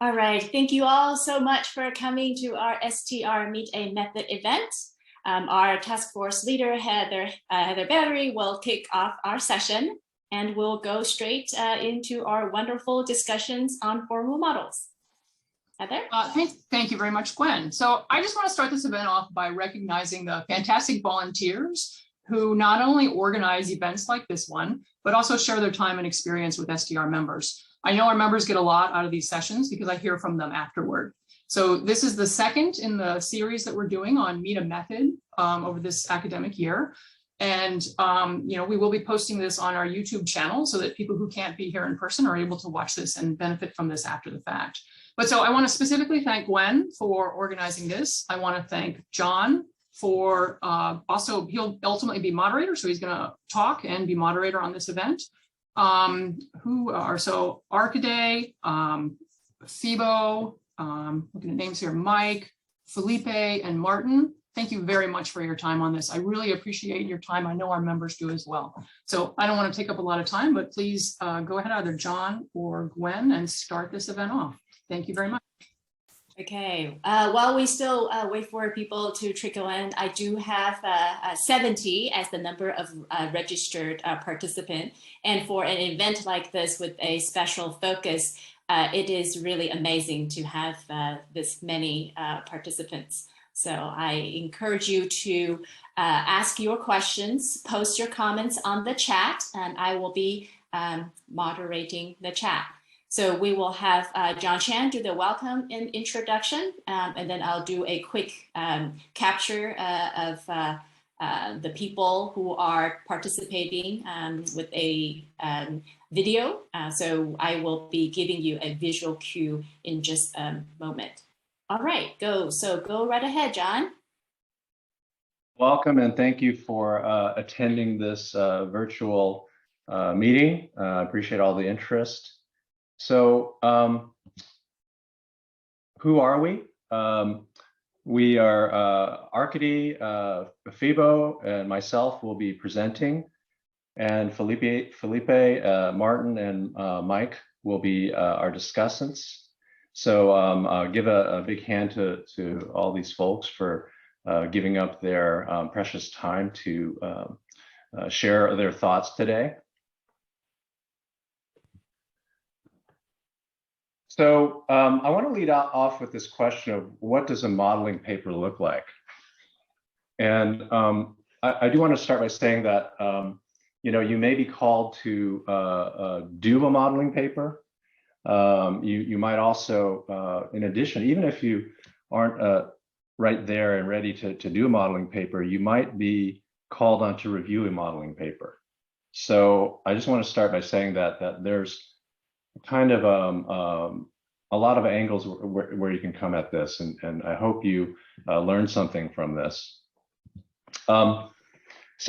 All right, thank you all so much for coming to our STR Meet a Method event. Our task force leader, Heather Battery, will kick off our session, and we'll go straight into our wonderful discussions on formal models. Heather? Thank you very much, Gwen. So I just want to start this event off by recognizing the fantastic volunteers who not only organize events like this one, but also share their time and experience with STR members. I know our members get a lot out of these sessions because I hear from them afterward. So this is the second in the series that we're doing on Meet a Method over this academic year. And we will be posting this on our YouTube channel so that people who can't be here in person are able to watch this and benefit from this after the fact. But so I want to specifically thank Gwen for organizing this. I want to thank John for also, he'll ultimately be moderator, so he's going to talk and be moderator on this event. Who are so Arkadiy, Phebo, looking at names here, Mike, Felipe, and Martin. Thank you very much for your time on this. I really appreciate your time. I know our members do as well. So I don't want to take up a lot of time, but please go ahead, either John or Gwen, and start this event off. Thank you very much. Okay, while we still wait for people to trickle in, I do have 70 as the number of registered participants. And for an event like this with a special focus, it is really amazing to have this many participants. So I encourage you to ask your questions, post your comments on the chat, and I will be moderating the chat. So we will have John Chen do the welcome and introduction, and then I'll do a quick capture of the people who are participating with a video. So I will be giving you a visual cue in just a moment. All right, go right ahead, John. Welcome, and thank you for attending this virtual meeting. I appreciate all the interest. So who are we? We are Arkadiy, Phebo, and myself will be presenting, and Felipe, Martin, and Mike will be our discussants. So give a big hand to all these folks for giving up their precious time to share their thoughts today. So I want to lead off with this question of what does a modeling paper look like? And I do want to start by saying that you may be called to do a modeling paper. You might also, in addition, even if you aren't right there and ready to do a modeling paper, you might be called on to review a modeling paper. So I just want to start by saying that there's kind of a lot of angles where you can come at this, and I hope you learn something from this. So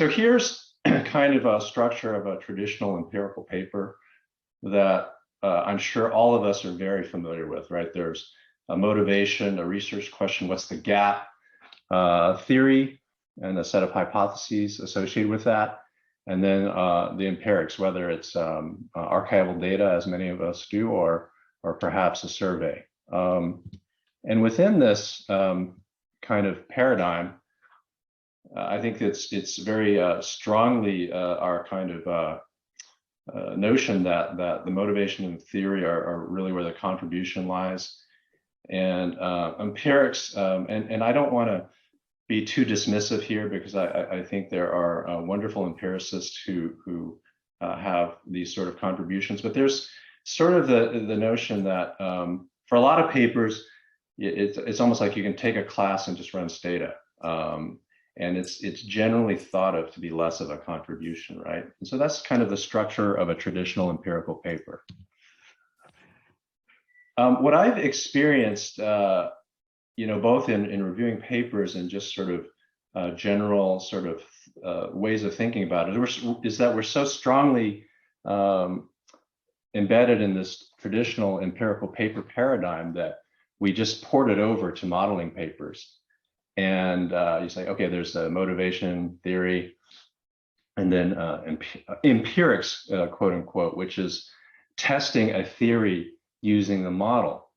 here's kind of a structure of a traditional empirical paper that I'm sure all of us are very familiar with, right? There's a motivation, a research question, what's the gap, theory, and a set of hypotheses associated with that. And then the empirics, whether it's archival data, as many of us do, or perhaps a survey. And within this kind of paradigm, I think it's very strongly our kind of notion that the motivation and theory are really where the contribution lies. And empirics, and I don't want to be too dismissive here, because I think there are wonderful empiricists who have these sort of contributions, but there's sort of the notion that for a lot of papers, it's almost like you can take a class and just run data, and it's generally thought of to be less of a contribution, right? And so that's kind of the structure of a traditional empirical paper. What I've experienced, both in reviewing papers and just sort of general sort of ways of thinking about it, is that we're so strongly embedded in this traditional empirical paper paradigm that we just port it over to modeling papers. And you say, okay, there's the motivation theory, and then empirics, quote unquote, which is testing a theory using the model.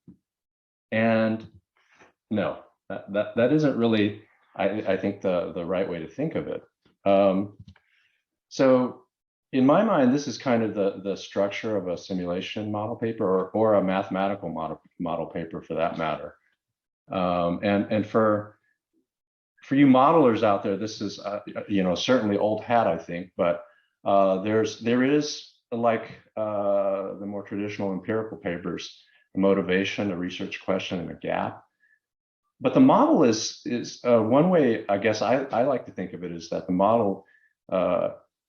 And no, that isn't really, I think, the right way to think of it. So in my mind, this is kind of the structure of a simulation model paper, or a mathematical model paper for that matter. And for you modelers out there, this is certainly old hat, I think, but there is, like the more traditional empirical papers, a motivation, a research question, and a gap. But the model is one way, I guess I like to think of it, is that the model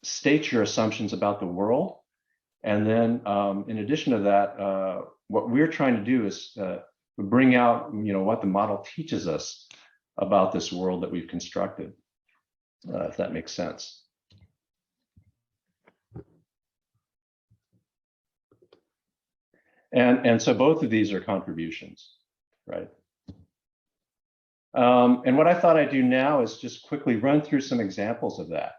states your assumptions about the world, and then in addition to that, what we're trying to do is bring out what the model teaches us about this world that we've constructed, if that makes sense. And so both of these are contributions, right? And what I thought I'd do now is just quickly run through some examples of that.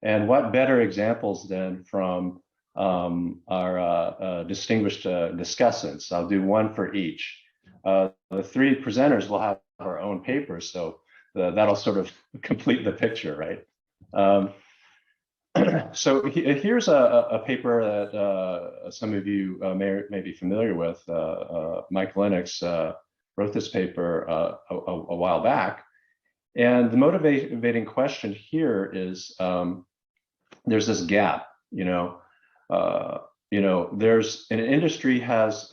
And what better examples than from our distinguished discussants. I'll do one for each. The three presenters will have our own papers, so that'll sort of complete the picture, right? So here's a paper that some of you may be familiar with. Mike Lenox wrote this paper a while back, and the motivating question here is there's this gap. There's an industry has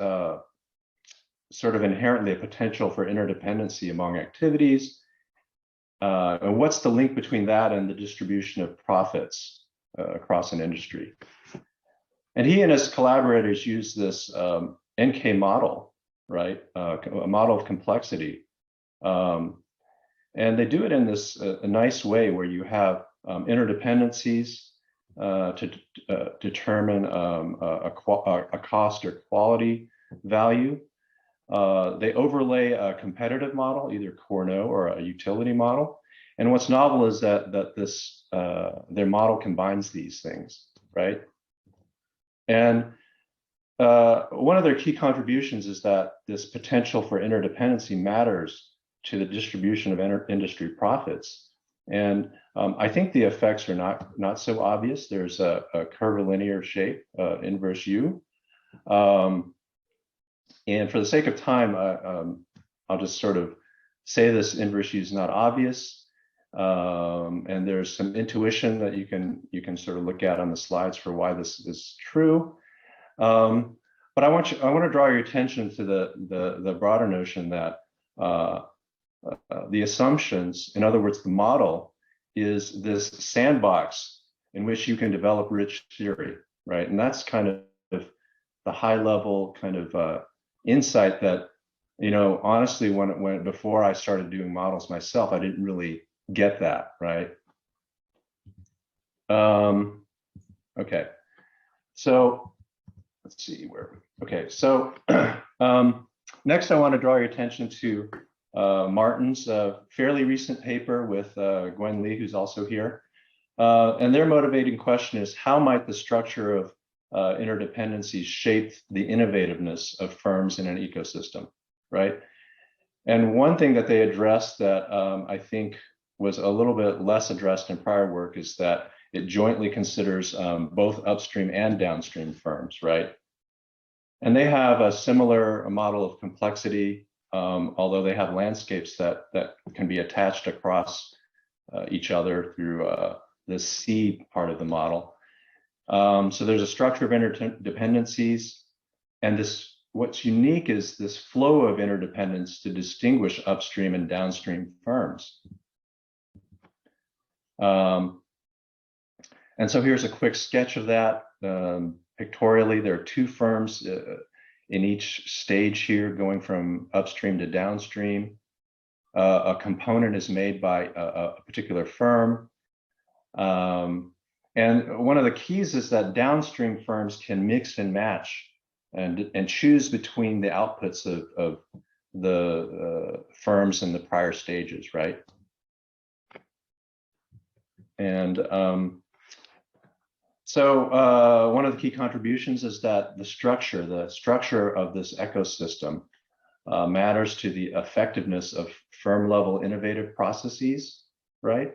sort of inherently a potential for interdependency among activities. And what's the link between that and the distribution of profits across an industry? And he and his collaborators use this NK model, right? A model of complexity. And they do it in this a nice way where you have interdependencies to determine a cost or quality value. They overlay a competitive model, either Cournot or a utility model. And what's novel is that this their model combines these things, right? And one of their key contributions is that this potential for interdependency matters to the distribution of industry profits. And I think the effects are not so obvious. There's a curvilinear shape, inverse U. And for the sake of time, I'll just sort of say this inverse U is not obvious. And there's some intuition that you can sort of look at on the slides for why this is true. But I want to draw your attention to the broader notion that the assumptions, in other words, the model, is this sandbox in which you can develop rich theory, right? And that's kind of the high level kind of insight that, honestly, before I started doing models myself, I didn't really get that, right? Okay, so let's see so next I want to draw your attention to Martin's fairly recent paper with Gwen Lee, who's also here. And their motivating question is, how might the structure of interdependencies shape the innovativeness of firms in an ecosystem, right? And one thing that they addressed that I think was a little bit less addressed in prior work is that it jointly considers both upstream and downstream firms, right? And they have a similar model of complexity, although they have landscapes that can be attached across each other through the C part of the model. So there's a structure of interdependencies, and what's unique is this flow of interdependence to distinguish upstream and downstream firms. And so here's a quick sketch of that. Pictorially, there are two firms in each stage here, going from upstream to downstream. A component is made by a particular firm. And one of the keys is that downstream firms can mix and match and choose between the outputs of the firms in the prior stages, right? And so one of the key contributions is that the structure of this ecosystem matters to the effectiveness of firm-level innovative processes, right?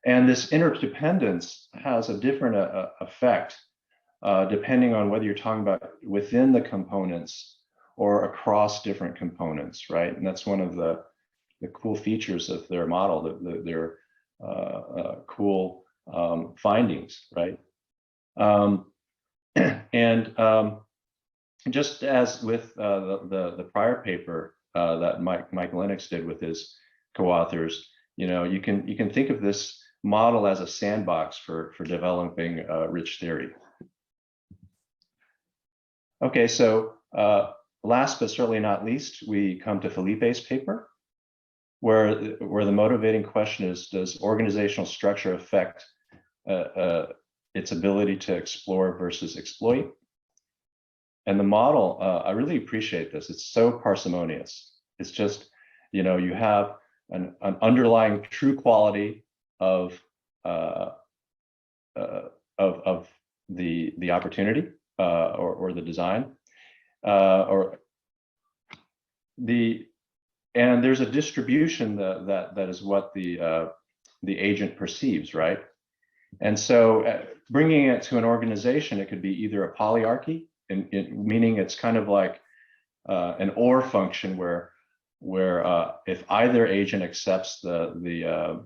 And this interdependence has a different effect depending on whether you're talking about within the components or across different components, right? And that's one of the cool features of their model, their cool findings, right? Just as with the prior paper that Mike Lenox did with his co-authors, you can think of this model as a sandbox for developing rich theory. Okay, so last but certainly not least, we come to Felipe's paper, where the motivating question is, does organizational structure affect its ability to explore versus exploit? And the model, I really appreciate this. It's so parsimonious. It's just, you have an underlying true quality of the opportunity or the design, and there's a distribution that is what the agent perceives, right? And so bringing it to an organization, it could be either a polyarchy, meaning it's kind of like an OR function where if either agent accepts the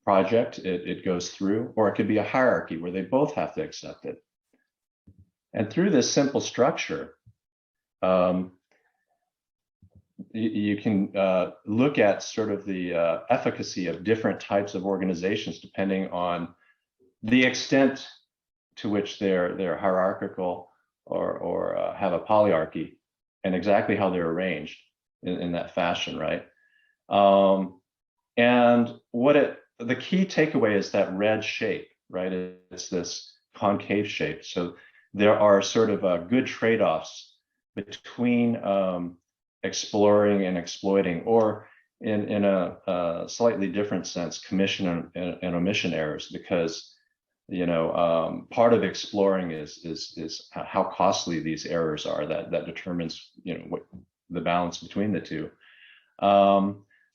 project, it goes through, or it could be a hierarchy where they both have to accept it. And through this simple structure, you can look at sort of the efficacy of different types of organizations depending on the extent to which they're hierarchical or have a polyarchy, and exactly how they're arranged in that fashion, right? And the key takeaway is that red shape, right? It's this concave shape. So there are sort of good trade-offs between exploring and exploiting, or in a slightly different sense, commission and omission errors, because part of exploring is how costly these errors are. That determines what the balance between the two.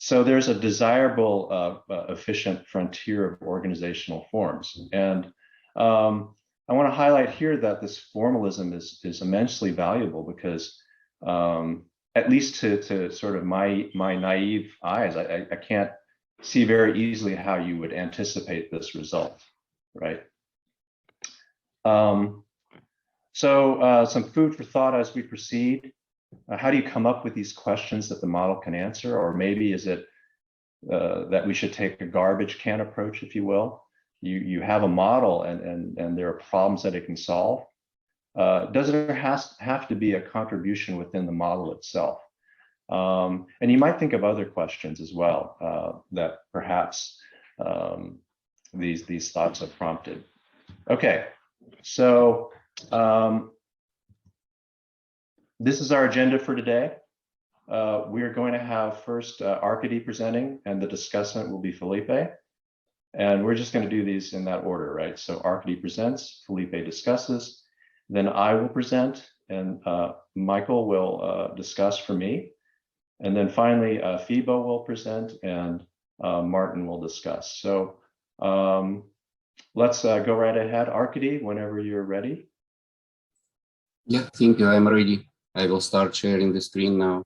So there's a desirable, efficient frontier of organizational forms, and I want to highlight here that this formalism is immensely valuable because, at least to sort of my naive eyes, I can't see very easily how you would anticipate this result, right? So some food for thought as we proceed. How do you come up with these questions that the model can answer? Or maybe is it that we should take a garbage can approach, if you will? You have a model and there are problems that it can solve. Does there have to be a contribution within the model itself? And you might think of other questions as well that perhaps these thoughts have prompted. Okay, so this is our agenda for today. We are going to have first Arkadiy presenting, and the discussant will be Felipe. And we're just going to do these in that order, right? So Arkadiy presents, Felipe discusses, then I will present, and Michael will discuss for me. And then finally, Phebo will present, and Martin will discuss. So let's go right ahead. Arkadiy, whenever you're ready. Yeah, thank you. I'm ready. I will start sharing the screen now.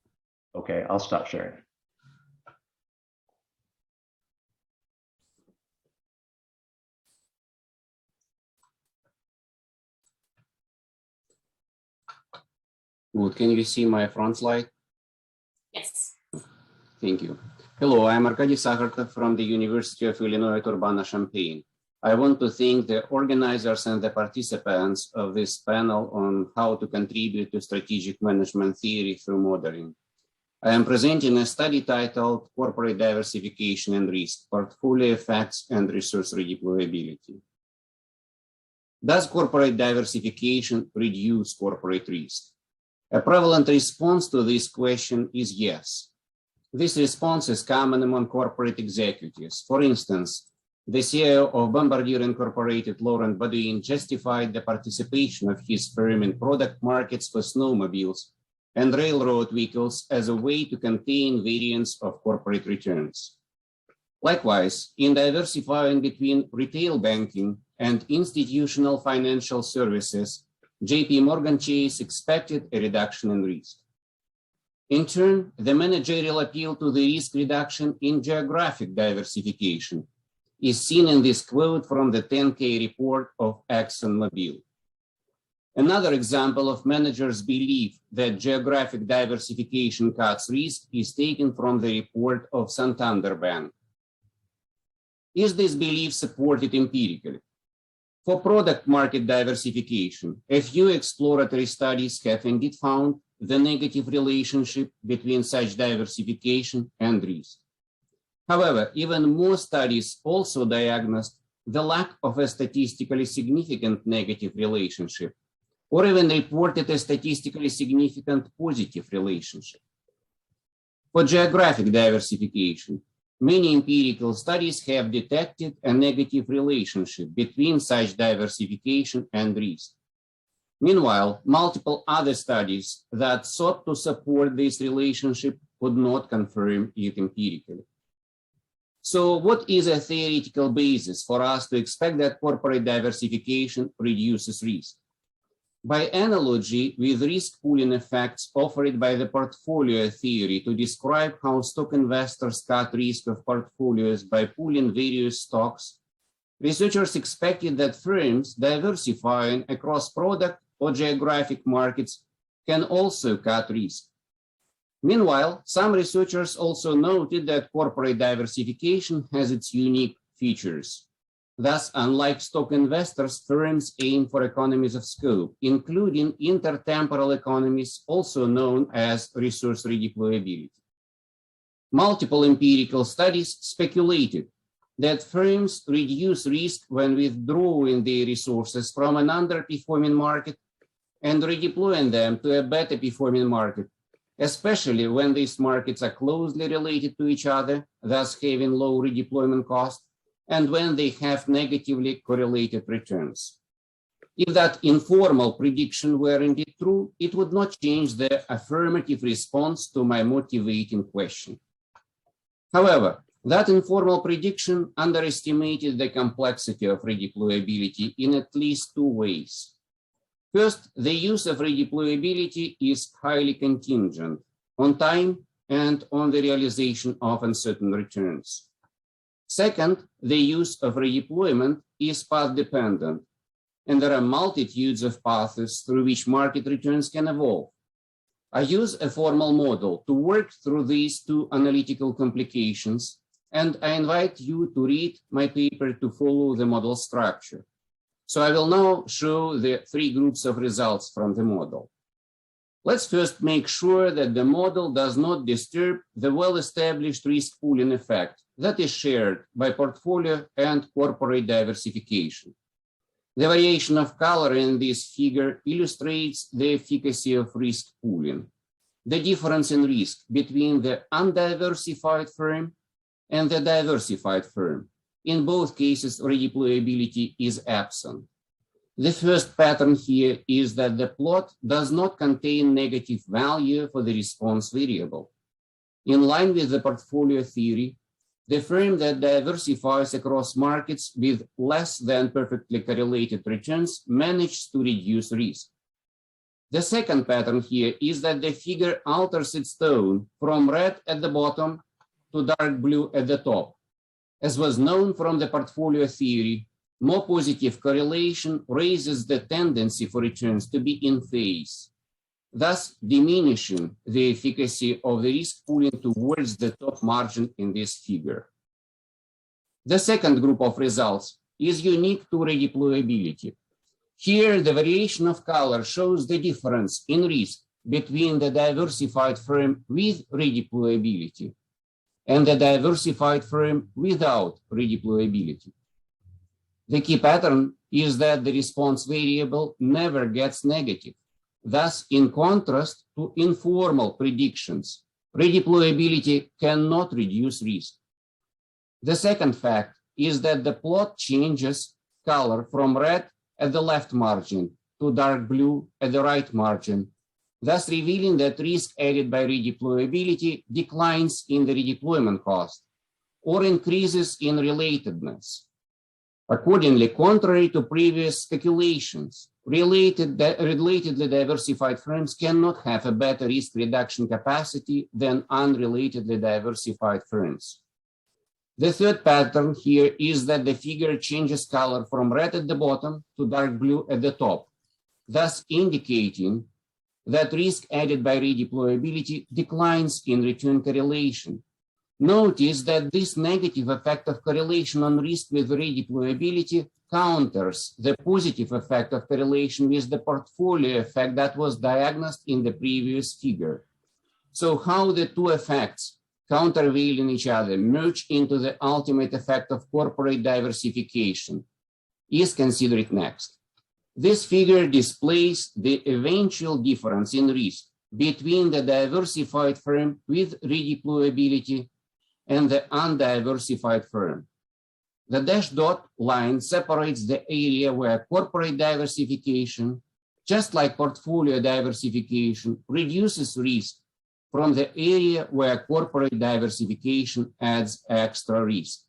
Okay, I'll stop sharing. Good. Can you see my front slide? Yes. Thank you. Hello, I'm Arkadiy Sakhartov from the University of Illinois at Urbana-Champaign. I want to thank the organizers and the participants of this panel on how to contribute to strategic management theory through modeling. I am presenting a study titled Corporate Diversification and Risk, Portfolio Effects and Resource Redeployability. Does corporate diversification reduce corporate risk? A prevalent response to this question is yes. This response is common among corporate executives. For instance, The CEO of Bombardier Incorporated, Laurent Baudouin, justified the participation of his firm in product markets for snowmobiles and railroad vehicles as a way to contain variance of corporate returns. Likewise, in diversifying between retail banking and institutional financial services, JP Morgan Chase expected a reduction in risk. In turn, the managerial appeal to the risk reduction in geographic diversification is seen in this quote from the 10K report of ExxonMobil. Another example of managers' belief that geographic diversification cuts risk is taken from the report of Santander Bank. Is this belief supported empirically? For product market diversification, a few exploratory studies have indeed found the negative relationship between such diversification and risk. However, even more studies also diagnosed the lack of a statistically significant negative relationship, or even reported a statistically significant positive relationship. For geographic diversification, many empirical studies have detected a negative relationship between such diversification and risk. Meanwhile, multiple other studies that sought to support this relationship could not confirm it empirically. So what is a theoretical basis for us to expect that corporate diversification reduces risk? By analogy with risk pooling effects offered by the portfolio theory to describe how stock investors cut risk of portfolios by pooling various stocks, researchers expected that firms diversifying across product or geographic markets can also cut risk. Meanwhile, some researchers also noted that corporate diversification has its unique features. Thus, unlike stock investors, firms aim for economies of scope, including intertemporal economies, also known as resource redeployability. Multiple empirical studies speculated that firms reduce risk when withdrawing their resources from an underperforming market and redeploying them to a better performing market, especially when these markets are closely related to each other, thus having low redeployment cost, and when they have negatively correlated returns. If that informal prediction were indeed true, it would not change the affirmative response to my motivating question. However, that informal prediction underestimated the complexity of redeployability in at least two ways. First, the use of redeployability is highly contingent on time and on the realization of uncertain returns. Second, the use of redeployment is path-dependent, and there are multitudes of paths through which market returns can evolve. I use a formal model to work through these two analytical complications, and I invite you to read my paper to follow the model structure. So I will now show the three groups of results from the model. Let's first make sure that the model does not disturb the well-established risk pooling effect that is shared by portfolio and corporate diversification. The variation of color in this figure illustrates the efficacy of risk pooling, the difference in risk between the undiversified firm and the diversified firm. In both cases, redeployability is absent. The first pattern here is that the plot does not contain negative value for the response variable. In line with the portfolio theory, the firm that diversifies across markets with less than perfectly correlated returns manages to reduce risk. The second pattern here is that the figure alters its tone from red at the bottom to dark blue at the top. As was known from the portfolio theory, more positive correlation raises the tendency for returns to be in phase, thus diminishing the efficacy of the risk pooling towards the top margin in this figure. The second group of results is unique to redeployability. Here, the variation of color shows the difference in risk between the diversified firm with redeployability and the diversified firm without redeployability. The key pattern is that the response variable never gets negative. Thus, in contrast to informal predictions, redeployability cannot reduce risk. The second fact is that the plot changes color from red at the left margin to dark blue at the right margin, thus revealing that risk added by redeployability declines in the redeployment cost or increases in relatedness. Accordingly, contrary to previous speculations, relatedly diversified firms cannot have a better risk reduction capacity than unrelatedly diversified firms. The third pattern here is that the figure changes color from red at the bottom to dark blue at the top, thus indicating that risk added by redeployability declines in return correlation. Notice that this negative effect of correlation on risk with redeployability counters the positive effect of correlation with the portfolio effect that was diagnosed in the previous figure. So how the two effects, countervailing each other, merge into the ultimate effect of corporate diversification is considered next. This figure displays the eventual difference in risk between the diversified firm with redeployability and the undiversified firm. The dashed dot line separates the area where corporate diversification, just like portfolio diversification, reduces risk from the area where corporate diversification adds extra risk.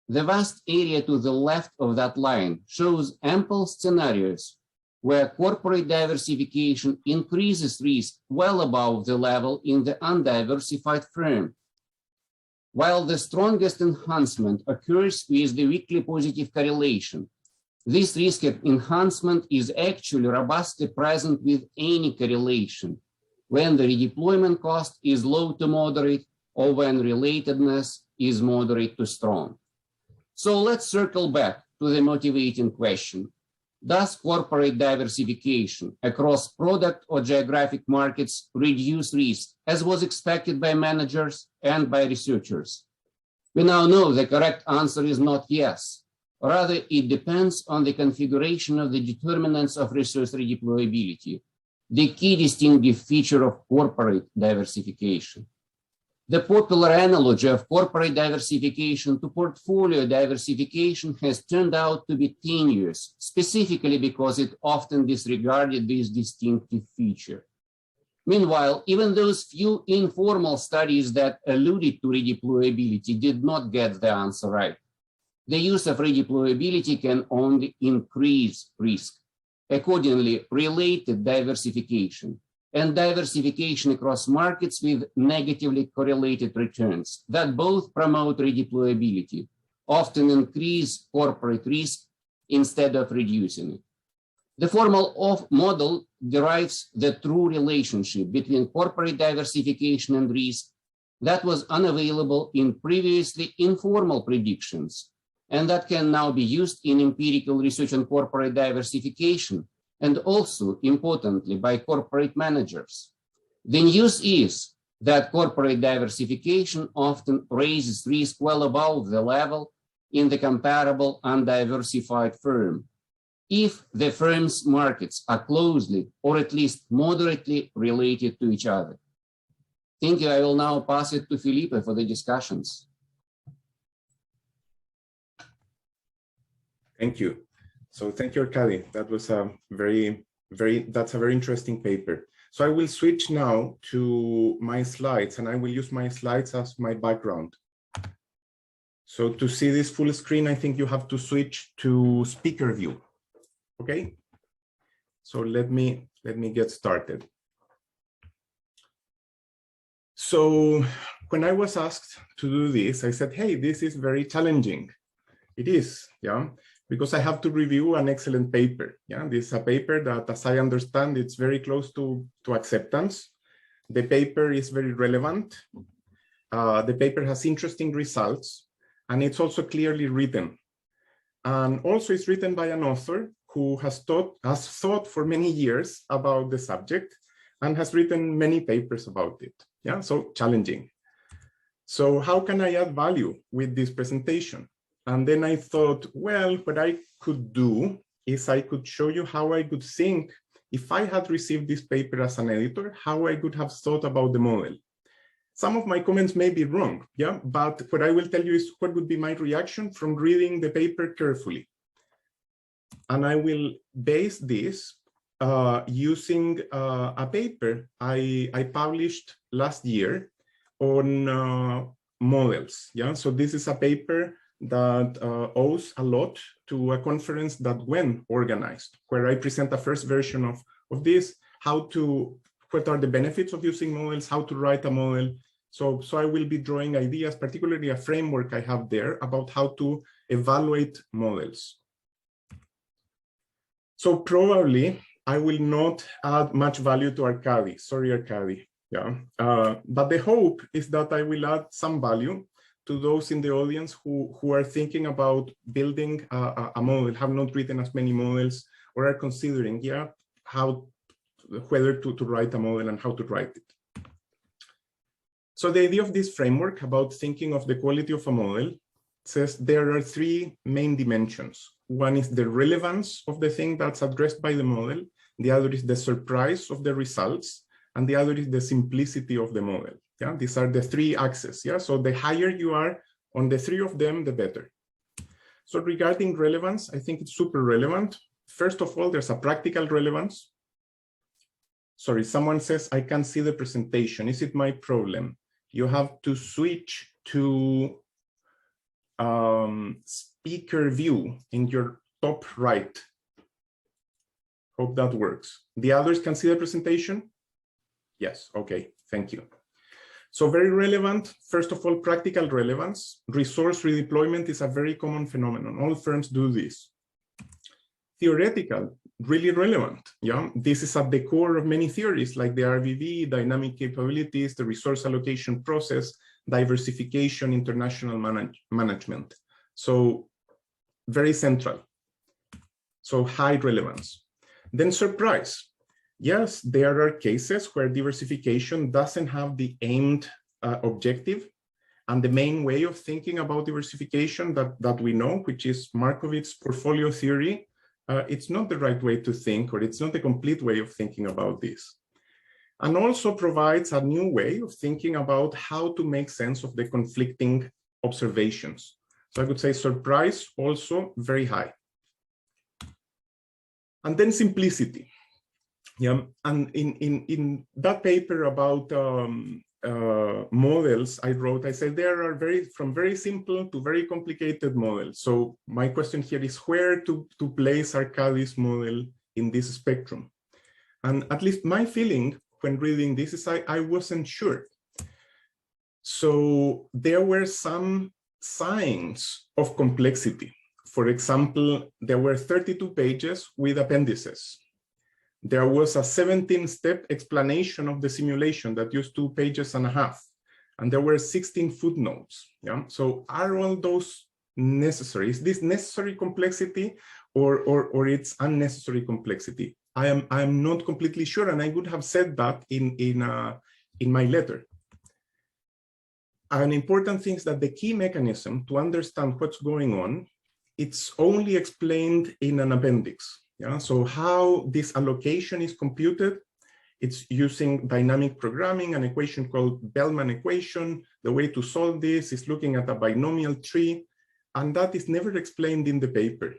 The vast area to the left of that line shows ample scenarios where corporate diversification increases risk well above the level in the undiversified firm, while the strongest enhancement occurs with the weakly positive correlation. This risk enhancement is actually robustly present with any correlation when the redeployment cost is low to moderate or when relatedness is moderate to strong. So let's circle back to the motivating question. Does corporate diversification across product or geographic markets reduce risk, as was expected by managers and by researchers? We now know the correct answer is not yes. Rather, it depends on the configuration of the determinants of resource redeployability, the key distinctive feature of corporate diversification. The popular analogy of corporate diversification to portfolio diversification has turned out to be tenuous, specifically because it often disregarded this distinctive feature. Meanwhile, even those few informal studies that alluded to redeployability did not get the answer right. The use of redeployability can only increase risk. Accordingly, related diversification and diversification across markets with negatively correlated returns that both promote redeployability often increase corporate risk instead of reducing it. The formal model derives the true relationship between corporate diversification and risk that was unavailable in previously informal predictions, and that can now be used in empirical research on corporate diversification, and also, importantly, by corporate managers. The news is that corporate diversification often raises risk well above the level in the comparable undiversified firm, if the firm's markets are closely or at least moderately related to each other. Thank you. I will now pass it to Felipe for the discussions. Thank you. So thank you, Arkadiy. That was a that's a very interesting paper. So I will switch now to my slides, and I will use my slides as my background. So to see this full screen, I think you have to switch to speaker view. Okay. So let me get started. So when I was asked to do this, I said, hey, this is very challenging. It is, yeah. Because I have to review an excellent paper. Yeah, this is a paper that, as I understand, it's very close to acceptance. The paper is very relevant. The paper has interesting results, and it's also clearly written. And also it's written by an author who has thought for many years about the subject and has written many papers about it. Yeah, so challenging. So how can I add value with this presentation? And then I thought, well, what I could do is I could show you how I could think if I had received this paper as an editor, how I could have thought about the model. Some of my comments may be wrong, yeah, but what I will tell you is what would be my reaction from reading the paper carefully. And I will base this using a paper I published last year on models. Yeah, so this is a paper that owes a lot to a conference that Wang organized, where I present a first version of this, what are the benefits of using models, how to write a model. So I will be drawing ideas, particularly a framework I have there about how to evaluate models. So probably I will not add much value to Arkadiy. Sorry, Arkadiy. Yeah, but the hope is that I will add some value to those in the audience who are thinking about building a model, have not written as many models, or are considering, yeah, whether to write a model and how to write it. So the idea of this framework about thinking of the quality of a model says there are three main dimensions. One is the relevance of the thing that's addressed by the model. The other is the surprise of the results. And the other is the simplicity of the model. Yeah, these are the three axes. Yeah, so the higher you are on the three of them, the better. So regarding relevance, I think it's super relevant. First of all, there's a practical relevance. Sorry, someone says, I can't see the presentation. Is it my problem? You have to switch to speaker view in your top right. Hope that works. The others can see the presentation? Yes, okay, thank you. So very relevant, first of all, practical relevance. Resource redeployment is a very common phenomenon. All firms do this. Theoretical, really relevant. Yeah, this is at the core of many theories like the RVV, dynamic capabilities, the resource allocation process, diversification, international management. So very central. So high relevance. Then surprise. Yes, there are cases where diversification doesn't have the aimed objective. And the main way of thinking about diversification that we know, which is Markowitz's portfolio theory, it's not the right way to think, or it's not the complete way of thinking about this. And also provides a new way of thinking about how to make sense of the conflicting observations. So I would say surprise also very high. And then simplicity. Yeah, and in that paper about models I wrote, I said there are from very simple to very complicated models. So my question here is where to place Arkadiy's model in this spectrum. And at least my feeling when reading this is I wasn't sure. So there were some signs of complexity. For example, there were 32 pages with appendices. There was a 17-step explanation of the simulation that used 2.5 pages. And there were 16 footnotes. Yeah? So are all those necessary? Is this necessary complexity or it's unnecessary complexity? I am not completely sure, and I would have said that in my letter. An important thing is that the key mechanism to understand what's going on, it's only explained in an appendix. Yeah, so how this allocation is computed, it's using dynamic programming, an equation called Bellman equation. The way to solve this is looking at a binomial tree, and that is never explained in the paper.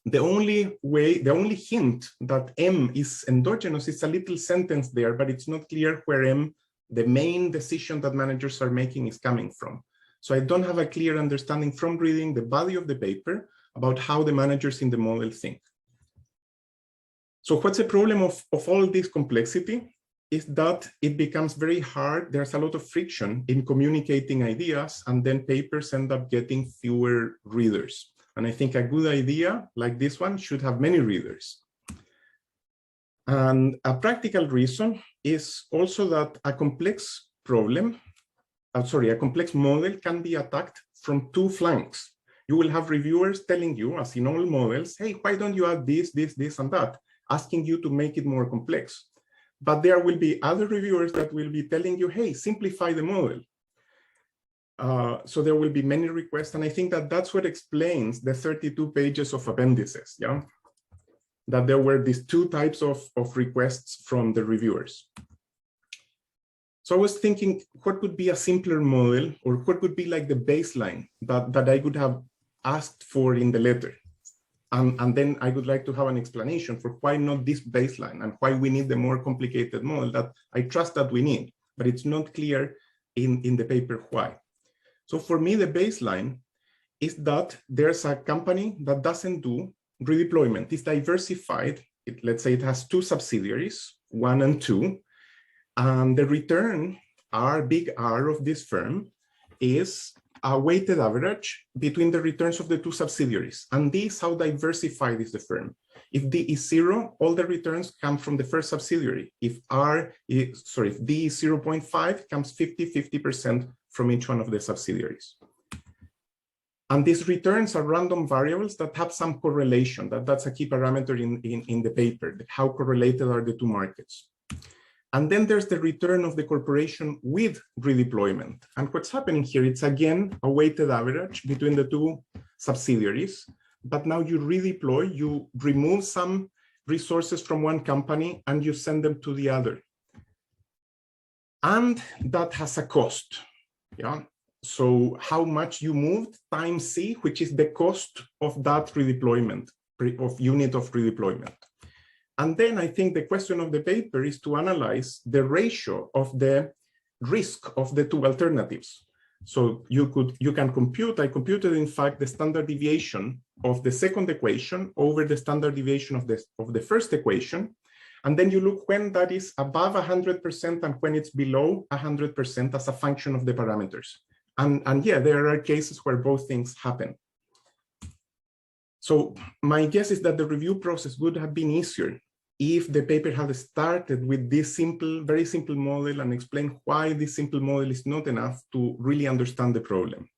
The only hint that M is endogenous is a little sentence there, but it's not clear where M, the main decision that managers are making, is coming from. So I don't have a clear understanding from reading the body of the paper about how the managers in the model think. So what's the problem of all this complexity is that it becomes very hard. There's a lot of friction in communicating ideas, and then papers end up getting fewer readers. And I think a good idea like this one should have many readers. And a practical reason is also that a complex problem, a complex model can be attacked from two flanks. You will have reviewers telling you, as in all models, hey, why don't you add this, this, this, and that? Asking you to make it more complex. But there will be other reviewers that will be telling you, hey, simplify the model. So there will be many requests. And I think that that's what explains the 32 pages of appendices, yeah? That there were these two types of requests from the reviewers. So I was thinking, what could be a simpler model, or what could be like the baseline that I could have asked for in the letter? And then I would like to have an explanation for why not this baseline and why we need the more complicated model that I trust that we need, but it's not clear in the paper why. So for me, the baseline is that there's a company that doesn't do redeployment. It's diversified. Let's say it has 2 subsidiaries, 1 and 2, and the return R, big R of this firm is a weighted average between the returns of the 2 subsidiaries. And this is how diversified is the firm. If D is 0, all the returns come from the first subsidiary. If D is 0.5, comes 50% from each one of the subsidiaries. And these returns are random variables that have some correlation. That's a key parameter in the paper, how correlated are the 2 markets. And then there's the return of the corporation with redeployment. And what's happening here, it's again a weighted average between the 2 subsidiaries, but now you redeploy, you remove some resources from one company and you send them to the other. And that has a cost, yeah? So how much you moved times C, which is the cost of that redeployment, of unit of redeployment. And then I think the question of the paper is to analyze the ratio of the risk of the 2 alternatives. So you can compute, I computed in fact the standard deviation of the second equation over the standard deviation of the first equation. And then you look when that is above 100% and when it's below 100% as a function of the parameters. And yeah, there are cases where both things happen. So my guess is that the review process would have been easier if the paper had started with this simple, very simple model and explained why this simple model is not enough to really understand the problem.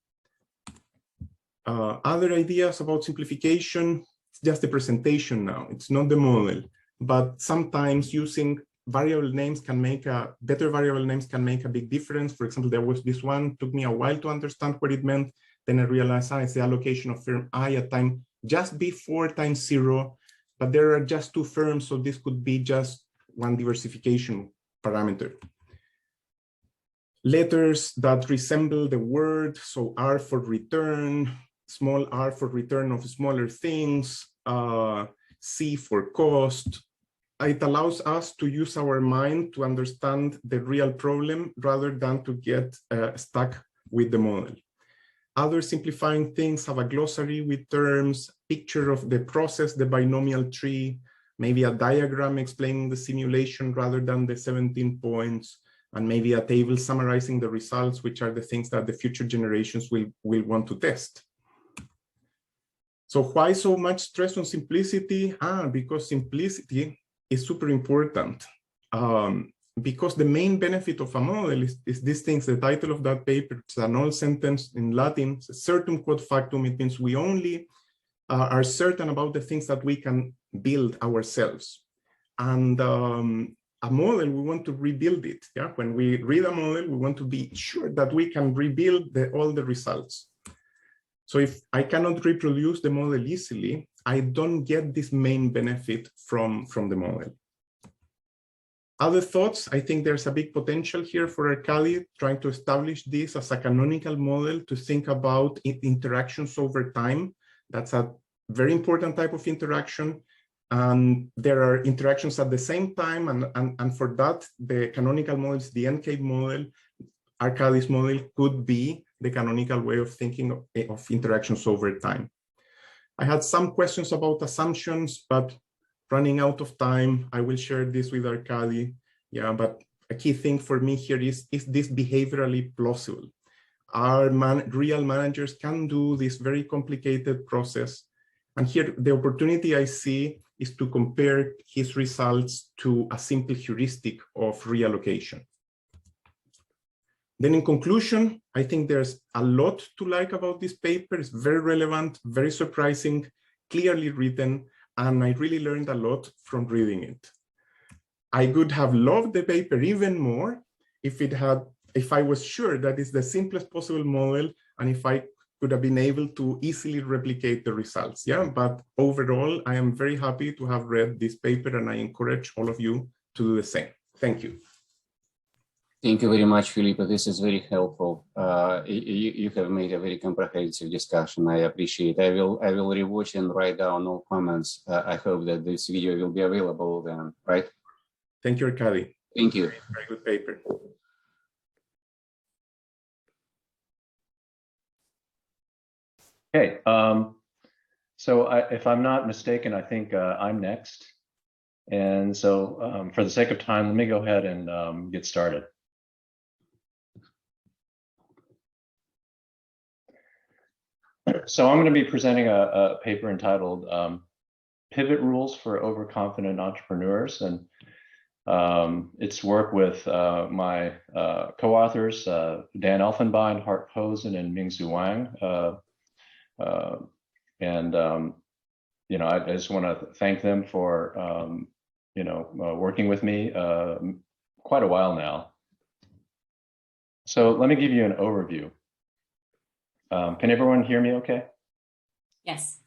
Other ideas about simplification, it's just the presentation now, it's not the model, but sometimes using variable names can make better variable names can make a big difference. For example, there was this one, took me a while to understand what it meant. Then I realized it's the allocation of firm I at time just before time 0, but there are just 2 firms, so this could be just one diversification parameter. Letters that resemble the word, so R for return, small r for return of smaller things, C for cost. It allows us to use our mind to understand the real problem rather than to get stuck with the model. Other simplifying things have a glossary with terms, picture of the process, the binomial tree, maybe a diagram explaining the simulation rather than the 17 points, and maybe a table summarizing the results, which are the things that the future generations will want to test. So why so much stress on simplicity? Because simplicity is super important. Because the main benefit of a model is these things. The title of that paper, it's an old sentence in Latin, certum quod factum. It means we only are certain about the things that we can build ourselves. And a model, we want to rebuild it. Yeah, when we read a model, we want to be sure that we can rebuild all the results. So if I cannot reproduce the model easily, I don't get this main benefit from the model. Other thoughts, I think there's a big potential here for Arkadiy trying to establish this as a canonical model to think about interactions over time. That's a very important type of interaction. And there are interactions at the same time. And for that, the canonical model is the end-case model. Arkadiy's model could be the canonical way of thinking of interactions over time. I had some questions about assumptions, but running out of time, I will share this with Arkadiy. Yeah, but a key thing for me here is this behaviorally plausible? Our real managers can do this very complicated process. And here, the opportunity I see is to compare his results to a simple heuristic of reallocation. Then in conclusion, I think there's a lot to like about this paper. It's very relevant, very surprising, clearly written, and I really learned a lot from reading it. I could have loved the paper even more if I was sure that it's the simplest possible model and if I could have been able to easily replicate the results. Yeah, but overall, I am very happy to have read this paper and I encourage all of you to do the same. Thank you. Thank you very much, Felipe. This is very helpful. You have made a very comprehensive discussion. I appreciate it. I will rewatch and write down all comments. I hope that this video will be available then, right? Thank you, Arkadiy. Thank you. Very good paper. Okay, so if I'm not mistaken, I think I'm next. And so for the sake of time, let me go ahead and get started. So I'm going to be presenting a paper entitled Pivot Rules for Overconfident Entrepreneurs. And it's work with my co-authors, Dan Elfenbein, Hart Posen, and Mingzu Wang. You know, I just want to thank them for, you know, working with me quite a while now. So let me give you an overview. Can everyone hear me okay? Yes.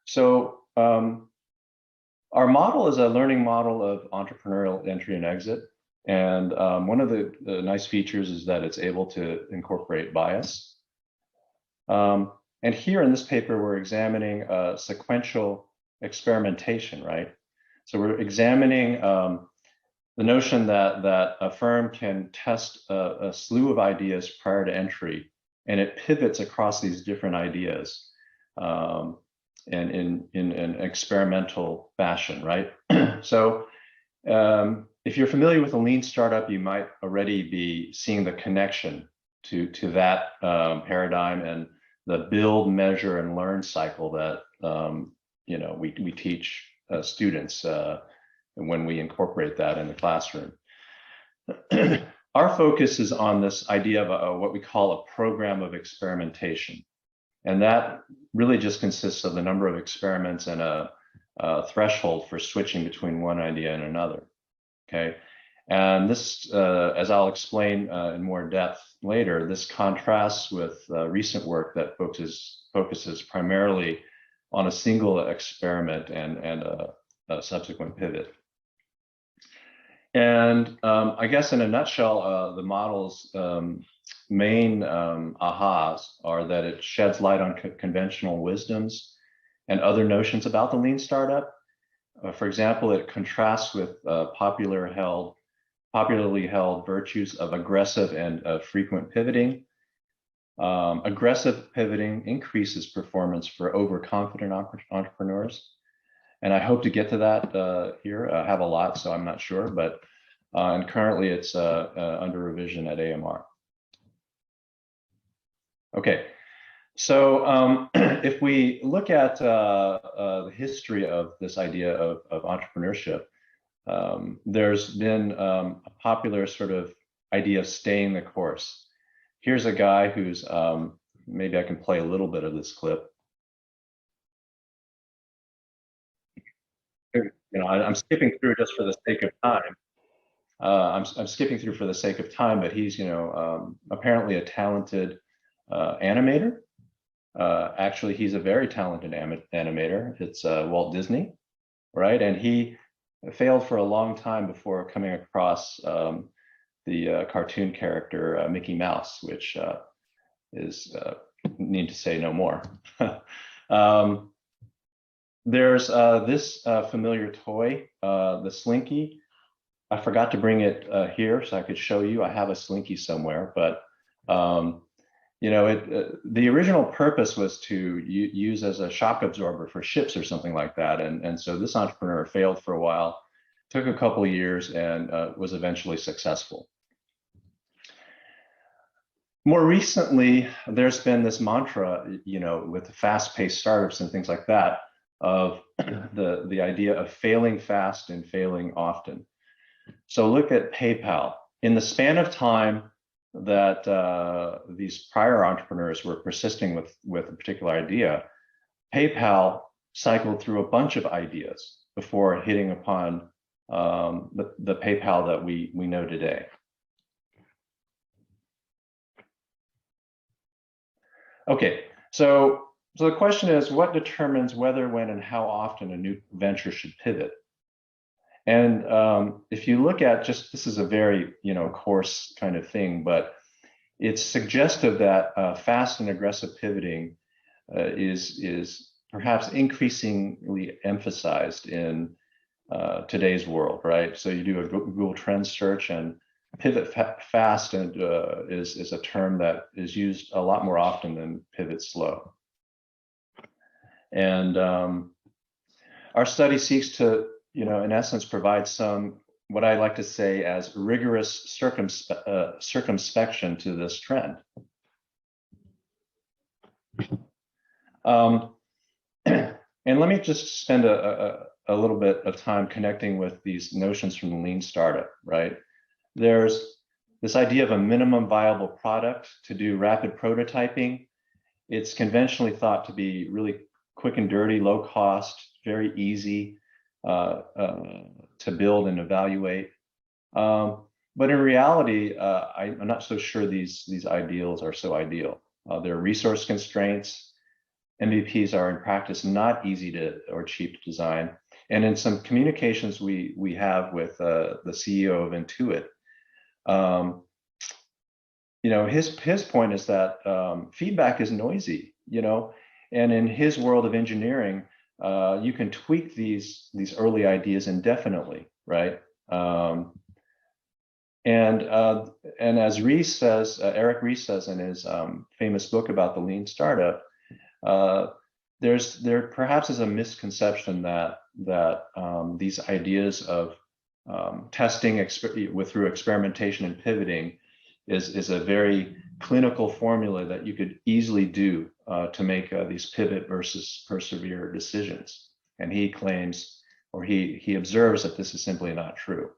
So our model is a learning model of entrepreneurial entry and exit. And one of the nice features is that it's able to incorporate bias. And here in this paper, we're examining sequential experimentation, right? So we're examining the notion that a firm can test a slew of ideas prior to entry, and it pivots across these different ideas and in an experimental fashion, right? So if you're familiar with a lean startup, you might already be seeing the connection to that paradigm and the build, measure, and learn cycle that you know we teach students when we incorporate that in the classroom. Our focus is on this idea of what we call a program of experimentation. And that really just consists of the number of experiments and a threshold for switching between one idea and another, okay? And this, as I'll explain in more depth later, this contrasts with recent work that focuses primarily on a single experiment and a subsequent pivot. And I guess in a nutshell, the model's main ahas are that it sheds light on conventional wisdoms and other notions about the lean startup. For example, it contrasts with popularly held virtues of aggressive and frequent pivoting. Aggressive pivoting increases performance for overconfident entrepreneurs. And I hope to get to that here. I have a lot, so I'm not sure, but and currently it's under revision at AMR. Okay, so if we look at the history of this idea of entrepreneurship, there's been a popular sort of idea of staying the course. Here's a guy who's, maybe I can play a little bit of this clip. You know, I'm skipping through just for the sake of time. I'm skipping through for the sake of time, but he's, you know, apparently a talented animator. Actually, he's a very talented animator. It's Walt Disney, right? And he failed for a long time before coming across the cartoon character Mickey Mouse, which is need to say no more. There's this familiar toy, the Slinky. I forgot to bring it here so I could show you. I have a Slinky somewhere, but you know, the original purpose was to use as a shock absorber for ships or something like that. And so this entrepreneur failed for a while, took a couple of years, and was eventually successful. More recently, there's been this mantra, you know, with fast-paced startups and things like that, of the idea of failing fast and failing often. So look at PayPal. In the span of time that these prior entrepreneurs were persisting with a particular idea, PayPal cycled through a bunch of ideas before hitting upon the PayPal that we know today. Okay, so the question is, what determines whether, when, and how often a new venture should pivot? And if you look at just, this is a very, coarse kind of thing, but it's suggestive that fast and aggressive pivoting is perhaps increasingly emphasized in today's world, right? So you do a Google Trends search, and pivot fast and is a term that is used a lot more often than pivot slow. And our study seeks to, in essence, provide some, what I like to say as rigorous circumspection to this trend. And let me just spend a little bit of time connecting with these notions from the lean startup, right? There's this idea of a minimum viable product to do rapid prototyping. It's conventionally thought to be really quick and dirty, low cost, very easy to build and evaluate. But in reality, I'm not so sure these ideals are so ideal. There are resource constraints. MVPs are in practice not easy to or cheap to design. And in some communications we have with the CEO of Intuit, his point is that feedback is noisy, and in his world of engineering, you can tweak these early ideas indefinitely, right? And as Ries says, Eric Ries says in his famous book about the lean startup, there perhaps is a misconception that these ideas of testing through experimentation and pivoting is a very clinical formula that you could easily do to make these pivot versus persevere decisions. And he claims, or he observes, that this is simply not true.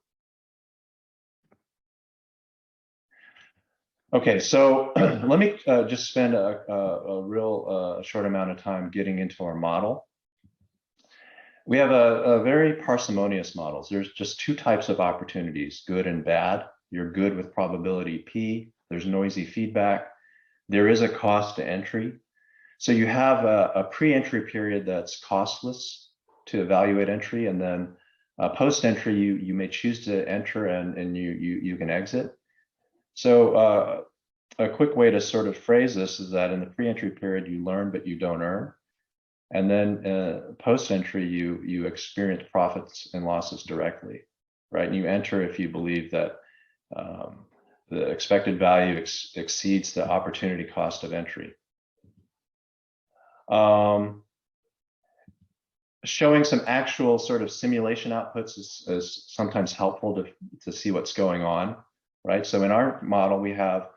Okay, so let me just spend a real short amount of time getting into our model. We have a very parsimonious models. There's just two types of opportunities, good and bad. You're good with probability P. There's noisy feedback. There is a cost to entry. So you have a pre-entry period that's costless to evaluate entry, and then post-entry, you may choose to enter and you can exit. So a quick way to sort of phrase this is that in the pre-entry period, you learn, but you don't earn. And then post-entry, you experience profits and losses directly, right? And you enter if you believe that the expected value exceeds the opportunity cost of entry. Showing some actual sort of simulation outputs is sometimes helpful to see what's going on, right? So in our model, we have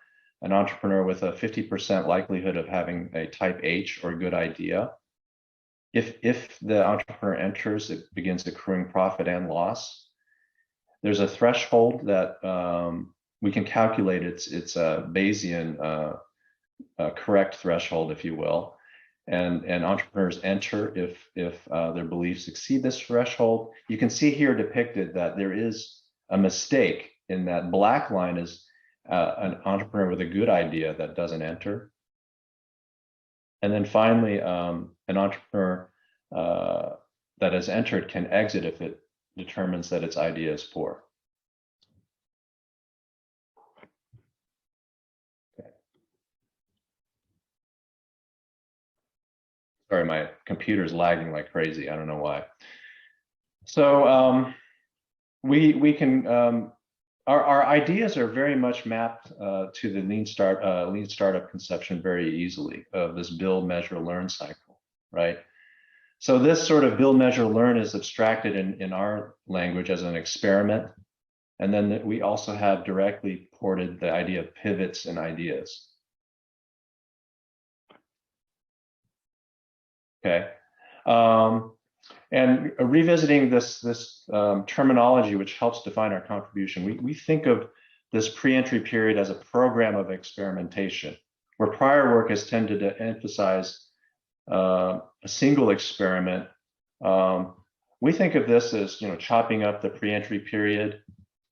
an entrepreneur with a 50% likelihood of having a type H or good idea. If the entrepreneur enters, it begins accruing profit and loss. There's a threshold that we can calculate. It's a Bayesian correct threshold, if you will. And entrepreneurs enter if their beliefs exceed this threshold. You can see here depicted that there is a mistake in that black line is an entrepreneur with a good idea that doesn't enter. And then finally, an entrepreneur that has entered can exit if it determines that its idea is poor. Okay. Sorry, my computer's lagging like crazy. I don't know why. So we can, our ideas are very much mapped to the lean startup conception very easily of this build, measure, learn cycle, right? So this sort of build, measure, learn is abstracted in our language as an experiment. And then we also have directly ported the idea of pivots and ideas. Okay. And revisiting this terminology, which helps define our contribution, we think of this pre-entry period as a program of experimentation, where prior work has tended to emphasize a single experiment. We think of this as chopping up the pre-entry period.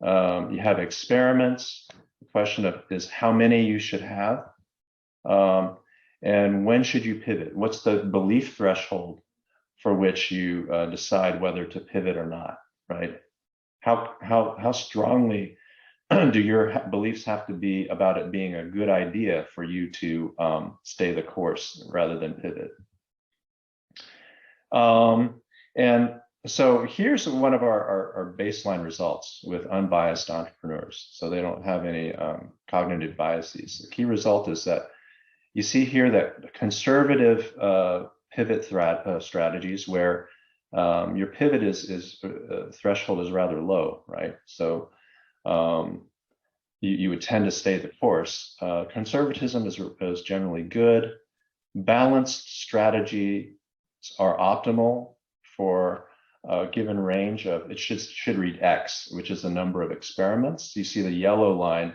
You have experiments. The question is how many you should have, and when should you pivot? What's the belief threshold for which you decide whether to pivot or not, right? how strongly do your beliefs have to be about it being a good idea for you to stay the course rather than pivot? And so here's one of our baseline results with unbiased entrepreneurs. So they don't have any cognitive biases. The key result is that you see here that conservative pivot strategies where your pivot threshold is rather low, right? So you would tend to stay the course. Conservatism is generally good. Balanced strategies are optimal for a given range of, it should read X, which is the number of experiments. You see the yellow line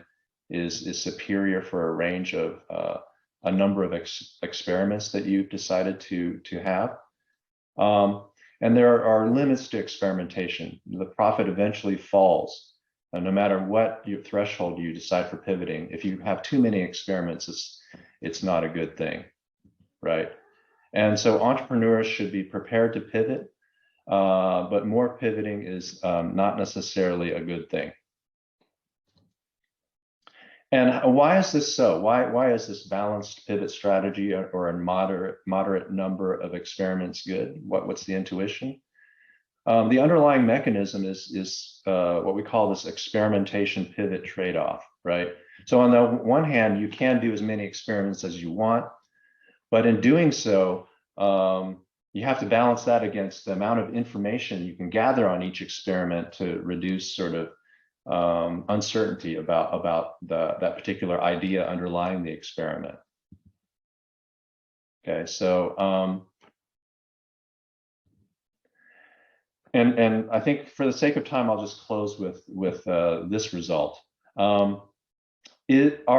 is superior for a range of a number of experiments that you've decided to have. And there are limits to experimentation. The profit eventually falls, no matter what your threshold you decide for pivoting. If you have too many experiments, it's not a good thing, right? And so entrepreneurs should be prepared to pivot, but more pivoting is not necessarily a good thing. And why is this so? Why is this balanced pivot strategy or a moderate number of experiments good? What's the intuition? The underlying mechanism is what we call this experimentation pivot trade-off, right? So on the one hand, you can do as many experiments as you want, but in doing so, you have to balance that against the amount of information you can gather on each experiment to reduce sort of uncertainty about that particular idea underlying the experiment. Okay, so and I think for the sake of time, I'll just close with this result. Are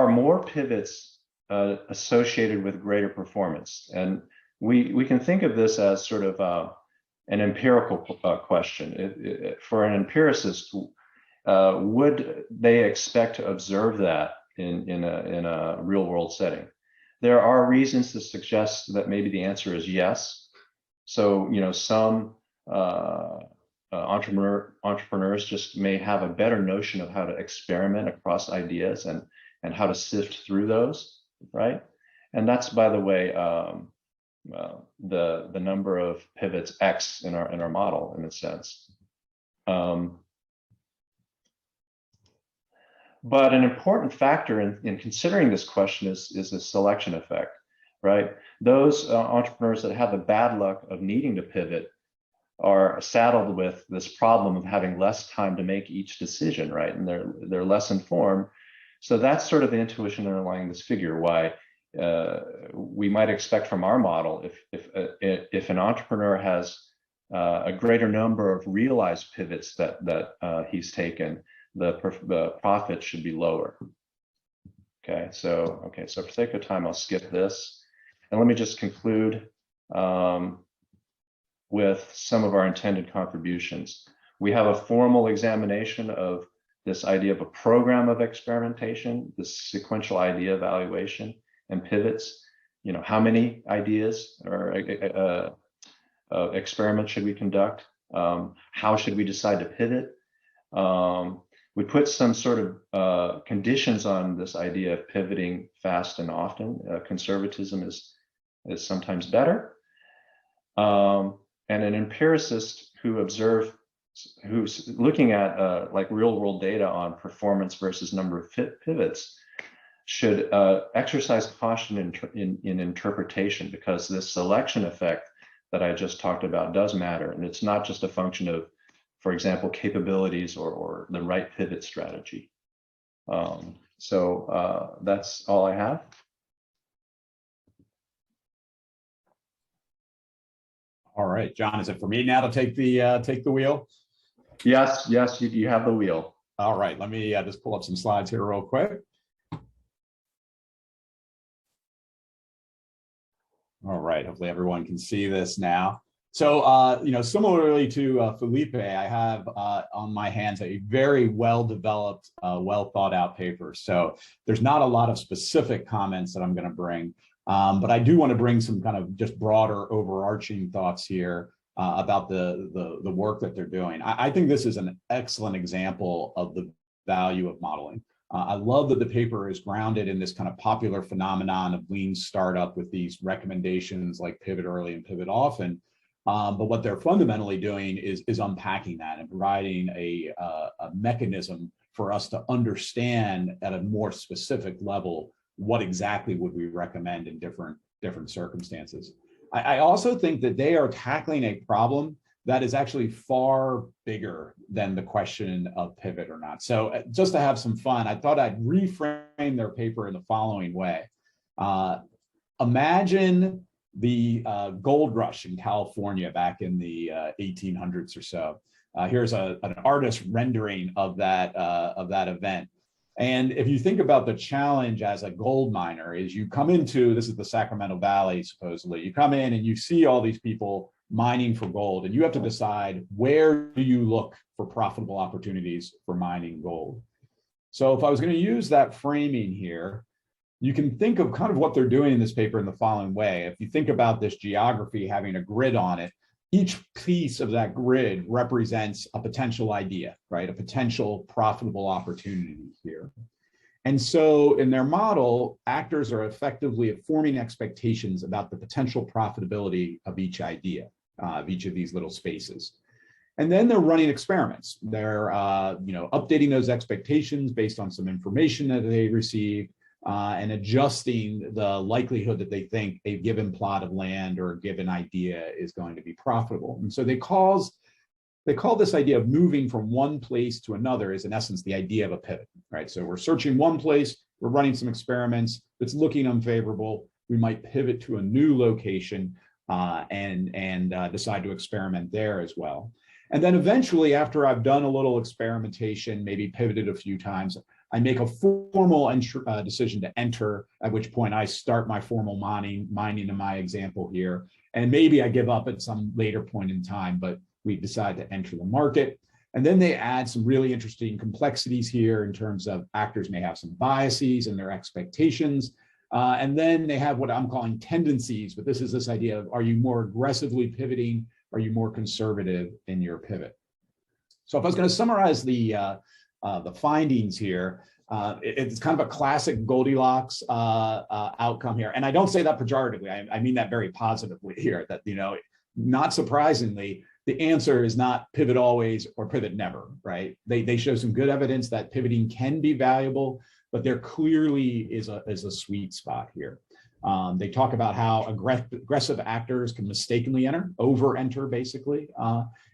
more pivots associated with greater performance? And we can think of this as sort of an empirical question. For an empiricist, would they expect to observe that in a real world setting? There are reasons to suggest that maybe the answer is yes. So, you know, some entrepreneurs just may have a better notion of how to experiment across ideas and how to sift through those, right? And that's, by the way, the number of pivots X in our model, in a sense. But an important factor in considering this question is the selection effect, right? Those entrepreneurs that have the bad luck of needing to pivot are saddled with this problem of having less time to make each decision, right? And they're less informed. So that's sort of the intuition underlying this figure, why we might expect from our model, if an entrepreneur has a greater number of realized pivots that he's taken, the profit should be lower. Okay, so for sake of time, I'll skip this. And let me just conclude with some of our intended contributions. We have a formal examination of this idea of a program of experimentation, this sequential idea evaluation and pivots. You know, how many ideas or experiments should we conduct? How should we decide to pivot? We put some sort of conditions on this idea of pivoting fast and often. Conservatism is sometimes better. And an empiricist who's looking at like real world data on performance versus number of pivots should exercise caution in interpretation, because this selection effect that I just talked about does matter. And it's not just a function of, for example, capabilities or the right pivot strategy. So that's all I have. All right, John, is it for me now to take the wheel? Yes, you have the wheel. All right, let me just pull up some slides here real quick. All right, hopefully everyone can see this now. So, you know, similarly to Felipe, I have on my hands a very well-developed, well-thought-out paper. So there's not a lot of specific comments that I'm going to bring, but I do want to bring some kind of just broader overarching thoughts here about the work that they're doing. I think this is an excellent example of the value of modeling. I love that the paper is grounded in this kind of popular phenomenon of lean startup with these recommendations like pivot early and pivot often. But what they're fundamentally doing is unpacking that and providing a mechanism for us to understand at a more specific level what exactly would we recommend in different circumstances. I also think that they are tackling a problem that is actually far bigger than the question of pivot or not. So just to have some fun, I thought I'd reframe their paper in the following way. Imagine the gold rush in California back in the 1800s or so. Here's an artist rendering of that event. And if you think about the challenge as a gold miner, is you come into, this is the Sacramento Valley, supposedly, you come in and you see all these people mining for gold, and you have to decide, where do you look for profitable opportunities for mining gold? So if I was going to use that framing here, you can think of kind of what they're doing in this paper in the following way. If you think about this geography having a grid on it, each piece of that grid represents a potential idea, right? A potential profitable opportunity here. And so in their model, actors are effectively forming expectations about the potential profitability of each idea, of each of these little spaces. And then they're running experiments. They're updating those expectations based on some information that they receive, and adjusting the likelihood that they think a given plot of land or a given idea is going to be profitable. And so they call this idea of moving from one place to another is in essence the idea of a pivot, right? So we're searching one place, we're running some experiments, it's looking unfavorable, we might pivot to a new location and decide to experiment there as well. And then eventually, after I've done a little experimentation, maybe pivoted a few times, I make a formal decision to enter, at which point I start my formal mining in my example here. And maybe I give up at some later point in time, but we decide to enter the market. And then they add some really interesting complexities here in terms of actors may have some biases in their expectations. And then they have what I'm calling tendencies, but this is this idea of, are you more aggressively pivoting? Are you more conservative in your pivot? So if I was going to summarize the findings here, it's kind of a classic Goldilocks outcome here. And I don't say that pejoratively. I mean that very positively here, that, not surprisingly, the answer is not pivot always or pivot never, right? They show some good evidence that pivoting can be valuable, but there clearly is a sweet spot here. They talk about how aggressive actors can mistakenly over-enter basically,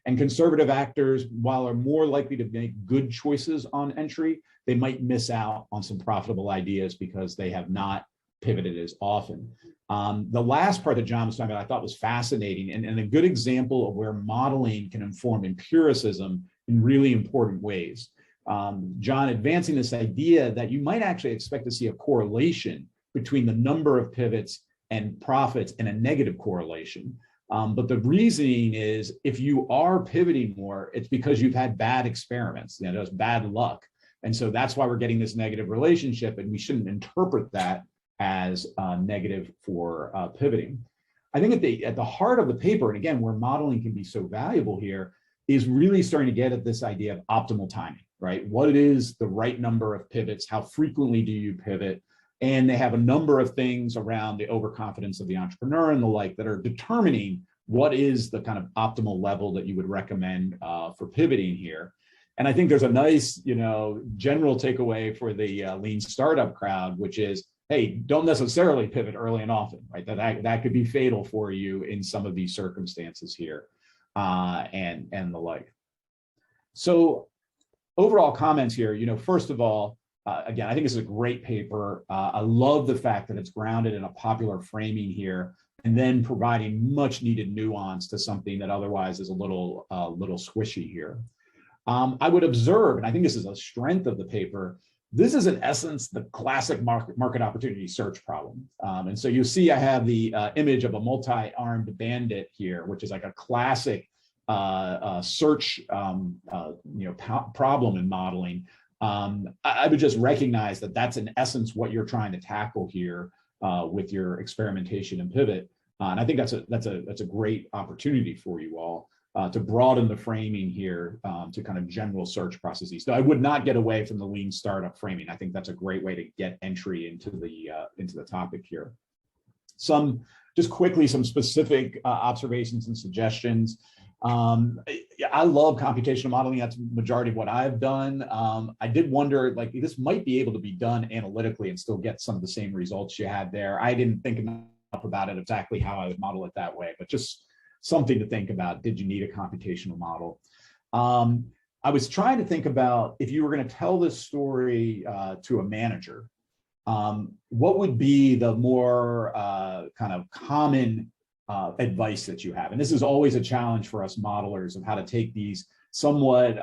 and conservative actors, while are more likely to make good choices on entry, they might miss out on some profitable ideas because they have not pivoted as often. The last part that John was talking about I thought was fascinating and a good example of where modeling can inform empiricism in really important ways. John advancing this idea that you might actually expect to see a correlation between the number of pivots and profits and a negative correlation. But the reasoning is, if you are pivoting more, it's because you've had bad experiments, there's bad luck. And so that's why we're getting this negative relationship, and we shouldn't interpret that as negative for pivoting. I think at the heart of the paper, and again, where modeling can be so valuable here, is really starting to get at this idea of optimal timing, right? What it is, the right number of pivots, how frequently do you pivot? And they have a number of things around the overconfidence of the entrepreneur and the like that are determining what is the kind of optimal level that you would recommend for pivoting here. And I think there's a nice, general takeaway for the lean startup crowd, which is, hey, don't necessarily pivot early and often, right? That could be fatal for you in some of these circumstances here, and the like. So overall comments here, first of all, again, I think this is a great paper. I love the fact that it's grounded in a popular framing here, and then providing much needed nuance to something that otherwise is a little squishy here. I would observe, and I think this is a strength of the paper, this is in essence the classic market opportunity search problem. And so you see I have the image of a multi-armed bandit here, which is like a classic search problem in modeling. I would just recognize that that's in essence what you're trying to tackle here with your experimentation and pivot. And I think that's a great opportunity for you all to broaden the framing here to kind of general search processes. So I would not get away from the lean startup framing. I think that's a great way to get entry into the topic here. Just quickly, some specific observations and suggestions. I love computational modeling. That's the majority of what I've done. I did wonder, like, this might be able to be done analytically and still get some of the same results you had there. I didn't think enough about it exactly how I would model it that way, but just something to think about. Did you need a computational model? I was trying to think about if you were going to tell this story to a manager, what would be the more kind of common advice that you have? And this is always a challenge for us modelers of how to take these somewhat,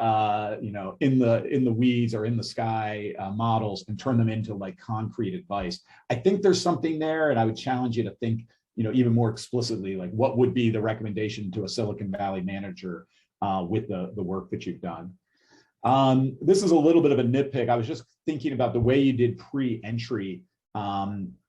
in the weeds or in the sky models and turn them into like concrete advice. I think there's something there, and I would challenge you to think, even more explicitly, like what would be the recommendation to a Silicon Valley manager with the work that you've done. This is a little bit of a nitpick. I was just thinking about the way you did pre-entry.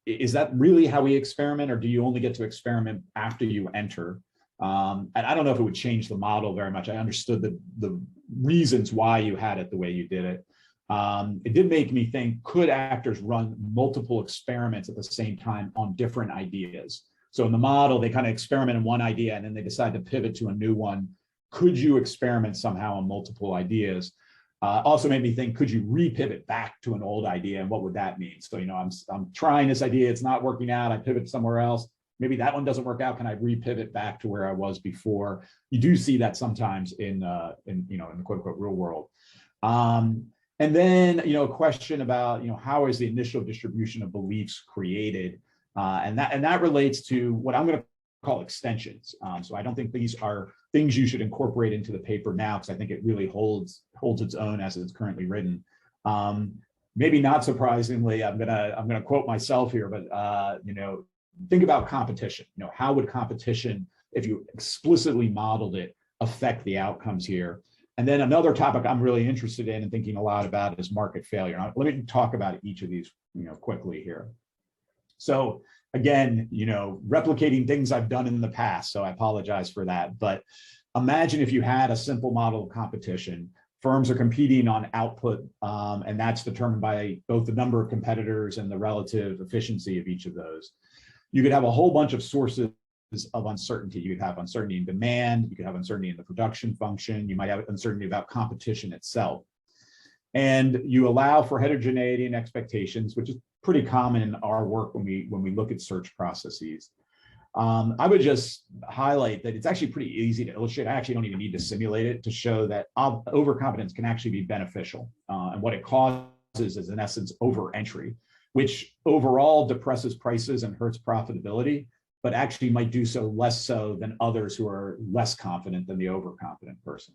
Is that really how we experiment, or do you only get to experiment after you enter? And I don't know if it would change the model very much. I understood the reasons why you had it the way you did it. It did make me think, could actors run multiple experiments at the same time on different ideas? So in the model, they kind of experiment in one idea and then they decide to pivot to a new one. Could you experiment somehow on multiple ideas? Also made me think, could you repivot back to an old idea, and what would that mean? So, I'm trying this idea, it's not working out, I pivot somewhere else. Maybe that one doesn't work out. Can I repivot back to where I was before? You do see that sometimes in the quote unquote real world. And then, a question about, how is the initial distribution of beliefs created? And that relates to what I'm going to call extensions. So I don't think these are things you should incorporate into the paper now, because I think it really holds its own as it's currently written. Maybe not surprisingly, I'm gonna quote myself here, but think about competition. How would competition, if you explicitly modeled it, affect the outcomes here? And then another topic I'm really interested in and thinking a lot about is market failure. Now, let me talk about each of these, quickly here. So again, replicating things I've done in the past, so I apologize for that. But imagine if you had a simple model of competition. Firms are competing on output, and that's determined by both the number of competitors and the relative efficiency of each of those. You could have a whole bunch of sources of uncertainty. You could have uncertainty in demand, you could have uncertainty in the production function, you might have uncertainty about competition itself. And you allow for heterogeneity and expectations, which is pretty common in our work when we look at search processes. I would just highlight that it's actually pretty easy to illustrate. I actually don't even need to simulate it to show that overconfidence can actually be beneficial. And what it causes is, in essence, over-entry, which overall depresses prices and hurts profitability, but actually might do so less so than others who are less confident than the overconfident person.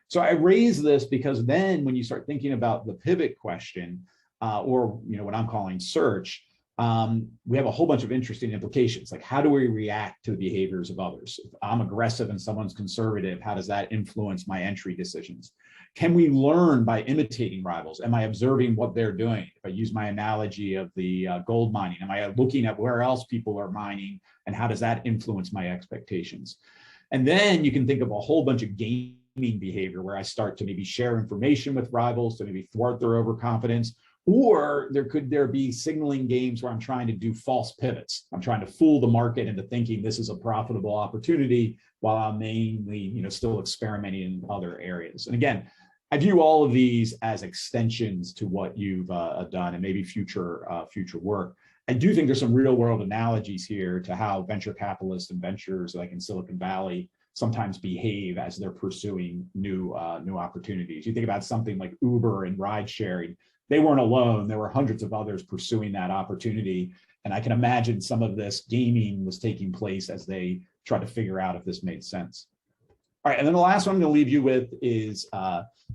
So I raise this because then when you start thinking about the pivot question, or what I'm calling search, we have a whole bunch of interesting implications. Like, how do we react to the behaviors of others? If I'm aggressive and someone's conservative, how does that influence my entry decisions? Can we learn by imitating rivals? Am I observing what they're doing? If I use my analogy of the gold mining, am I looking at where else people are mining, and how does that influence my expectations? And then you can think of a whole bunch of gaming behavior where I start to maybe share information with rivals to maybe thwart their overconfidence. Or could there be signaling games where I'm trying to do false pivots? I'm trying to fool the market into thinking this is a profitable opportunity while I'm mainly, still experimenting in other areas. And again, I view all of these as extensions to what you've done and maybe future work. I do think there's some real world analogies here to how venture capitalists and ventures like in Silicon Valley sometimes behave as they're pursuing new opportunities. You think about something like Uber and ride sharing. They weren't alone. There were hundreds of others pursuing that opportunity. And I can imagine some of this gaming was taking place as they tried to figure out if this made sense. All right, and then the last one I'm going to leave you with is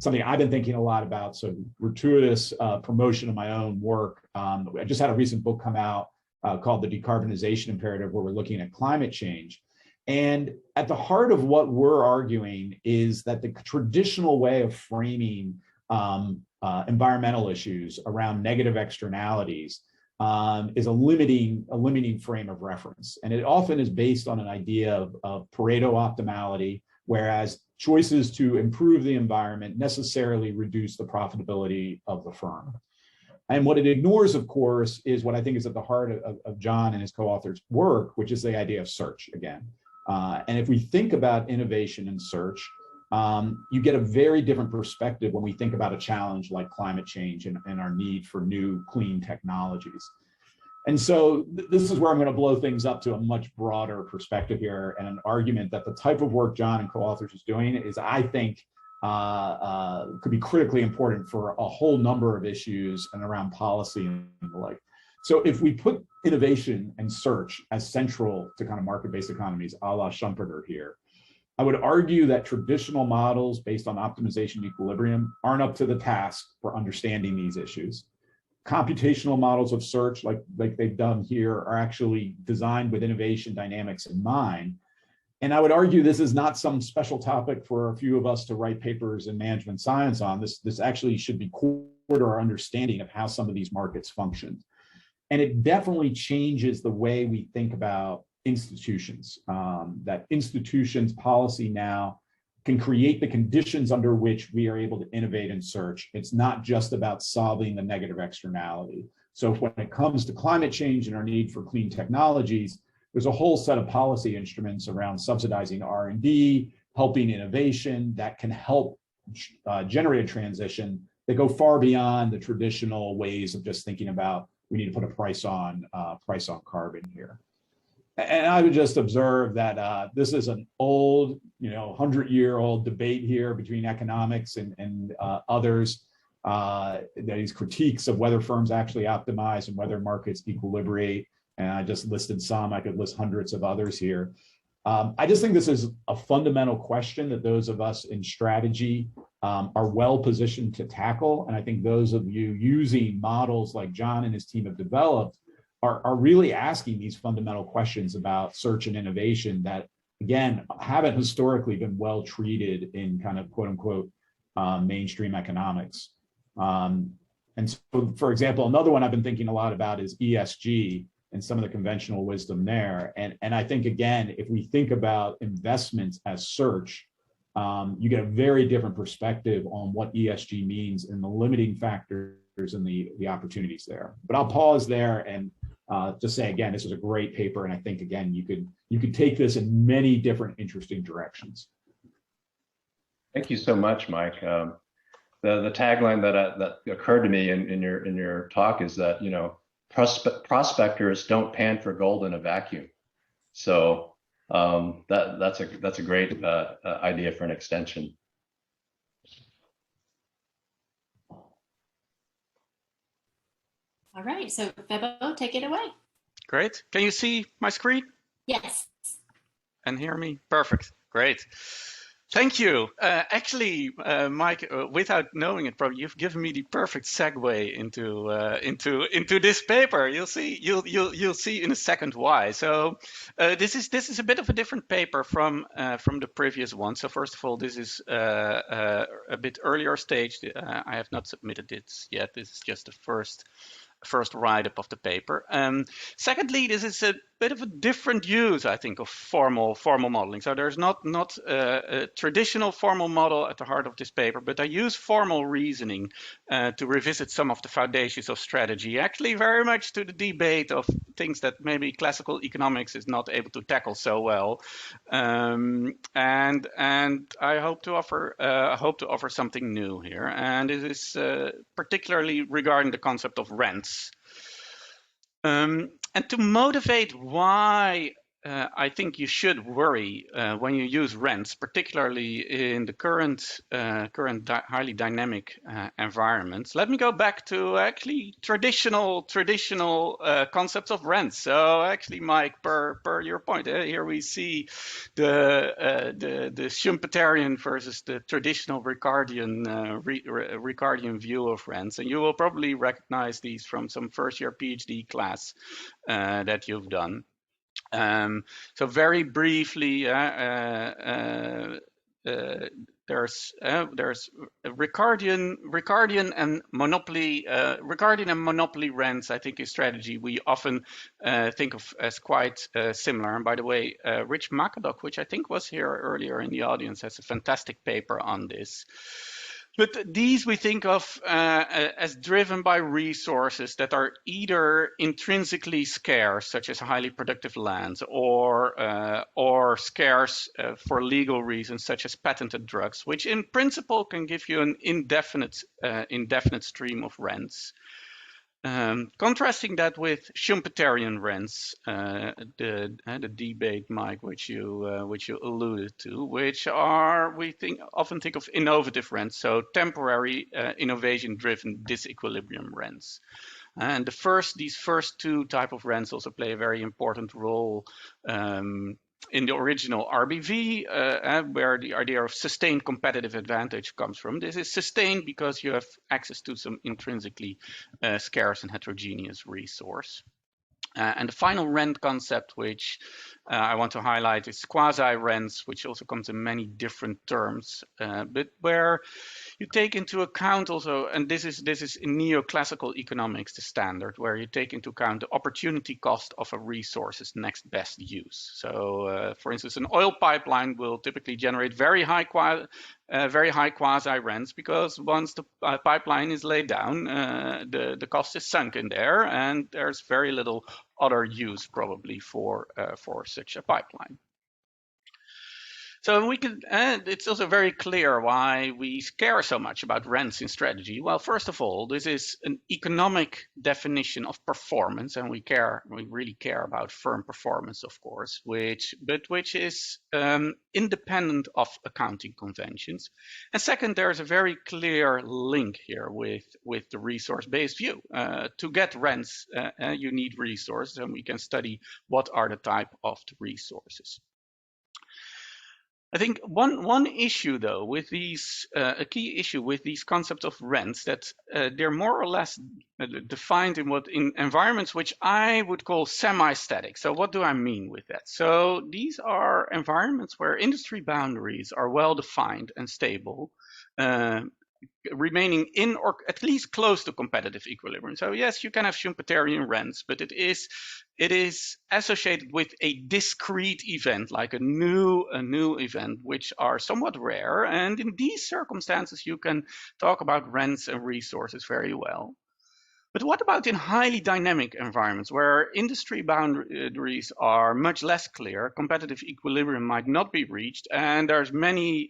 something I've been thinking a lot about. So gratuitous promotion of my own work. I just had a recent book come out called The Decarbonization Imperative, where we're looking at climate change. And at the heart of what we're arguing is that the traditional way of framing environmental issues around negative externalities is a limiting frame of reference. And it often is based on an idea of Pareto optimality, whereas choices to improve the environment necessarily reduce the profitability of the firm. And what it ignores, of course, is what I think is at the heart of John and his co-authors' work, which is the idea of search again. And if we think about innovation and search, you get a very different perspective when we think about a challenge like climate change and our need for new clean technologies. And so this is where I'm going to blow things up to a much broader perspective here, and an argument that the type of work John and co-authors is doing is, I think, could be critically important for a whole number of issues and around policy and the like. So if we put innovation and search as central to kind of market-based economies, a la Schumpeter here, I would argue that traditional models based on optimization and equilibrium aren't up to the task for understanding these issues. Computational models of search, like they've done here, are actually designed with innovation dynamics in mind. And I would argue this is not some special topic for a few of us to write papers in management science on. This actually should be core to our understanding of how some of these markets function. And it definitely changes the way we think about institutions, that institutions policy now can create the conditions under which we are able to innovate and search. It's not just about solving the negative externality. So when it comes to climate change and our need for clean technologies, there's a whole set of policy instruments around subsidizing R&D, helping innovation that can help generate a transition that go far beyond the traditional ways of just thinking about we need to put a price on carbon here. And I would just observe that this is an old, 100-year-old debate here between economics and others. These critiques of whether firms actually optimize and whether markets equilibrate. And I just listed some. I could list hundreds of others here. I just think this is a fundamental question that those of us in strategy are well positioned to tackle. And I think those of you using models like John and his team have developed are really asking these fundamental questions about search and innovation that, again, haven't historically been well treated in kind of quote unquote mainstream economics. And so, for example, another one I've been thinking a lot about is ESG and some of the conventional wisdom there. And I think, again, if we think about investments as search, you get a very different perspective on what ESG means and the limiting factors and the opportunities there. But I'll pause there and just say, again, this is a great paper. And I think, again, you could take this in many different interesting directions. Thank you so much, Mike. The tagline that occurred to me in your talk is that, prospectors don't pan for gold in a vacuum. So that's a great idea for an extension. All right, so Phebo, take it away. Great. Can you see my screen? Yes. And hear me? Perfect. Great. Thank you. Actually, Mike, without knowing it, probably you've given me the perfect segue into this paper. You'll see in a second why. So this is a bit of a different paper from the previous one. So first of all, this is a bit earlier stage. I have not submitted it yet. This is just the first write-up of the paper. Secondly, this is a bit of a different use, I think, of formal modeling. So there's not a traditional formal model at the heart of this paper, but I use formal reasoning to revisit some of the foundations of strategy, actually very much to the debate of things that maybe classical economics is not able to tackle so well. And I hope to offer something new here. And it is particularly regarding the concept of rents. And to motivate why I think you should worry when you use rents, particularly in the current highly dynamic environments. Let me go back to actually traditional concepts of rents. So actually, Mike, per your point, here we see the Schumpeterian versus the traditional Ricardian view of rents, and you will probably recognize these from some first-year PhD class that you've done. So very briefly, the there's Ricardian and monopoly. Ricardian and monopoly rents, I think, is strategy we often think of as quite similar. And by the way, Rich Macadok, which I think was here earlier in the audience, has a fantastic paper on this. But these we think of as driven by resources that are either intrinsically scarce, such as highly productive lands, or scarce for legal reasons, such as patented drugs, which in principle can give you an indefinite stream of rents. Contrasting that with Schumpeterian rents, the debate, Mike, which you alluded to, which are often think of innovative rents, so temporary innovation-driven disequilibrium rents. And these first two type of rents also play a very important role in the original RBV, where the idea of sustained competitive advantage comes from. This is sustained because you have access to some intrinsically scarce and heterogeneous resource. And the final rent concept, which I want to highlight, is quasi-rents, which also comes in many different terms, but where you take into account also, and this is in neoclassical economics, the standard, where you take into account the opportunity cost of a resource's next best use. So, for instance, an oil pipeline will typically generate very high quasi-rents because once the pipeline is laid down, the cost is sunk in there, and there's very little other use probably for such a pipeline. So it's also very clear why we care so much about rents in strategy. Well, first of all, this is an economic definition of performance, and we really care about firm performance, of course, which is independent of accounting conventions. And second, there's a very clear link here with the resource-based view. To get rents, you need resources, and we can study what are the type of the resources. I think one issue, though, with these a key issue with these concepts of rents, that they're more or less defined in environments which I would call semi-static. So what do I mean with that? So these are environments where industry boundaries are well defined and stable, remaining in or at least close to competitive equilibrium. So yes, you can have Schumpeterian rents, but it is associated with a discrete event, like a new event, which are somewhat rare. And in these circumstances, you can talk about rents and resources very well. But what about in highly dynamic environments where industry boundaries are much less clear, competitive equilibrium might not be reached, and there's many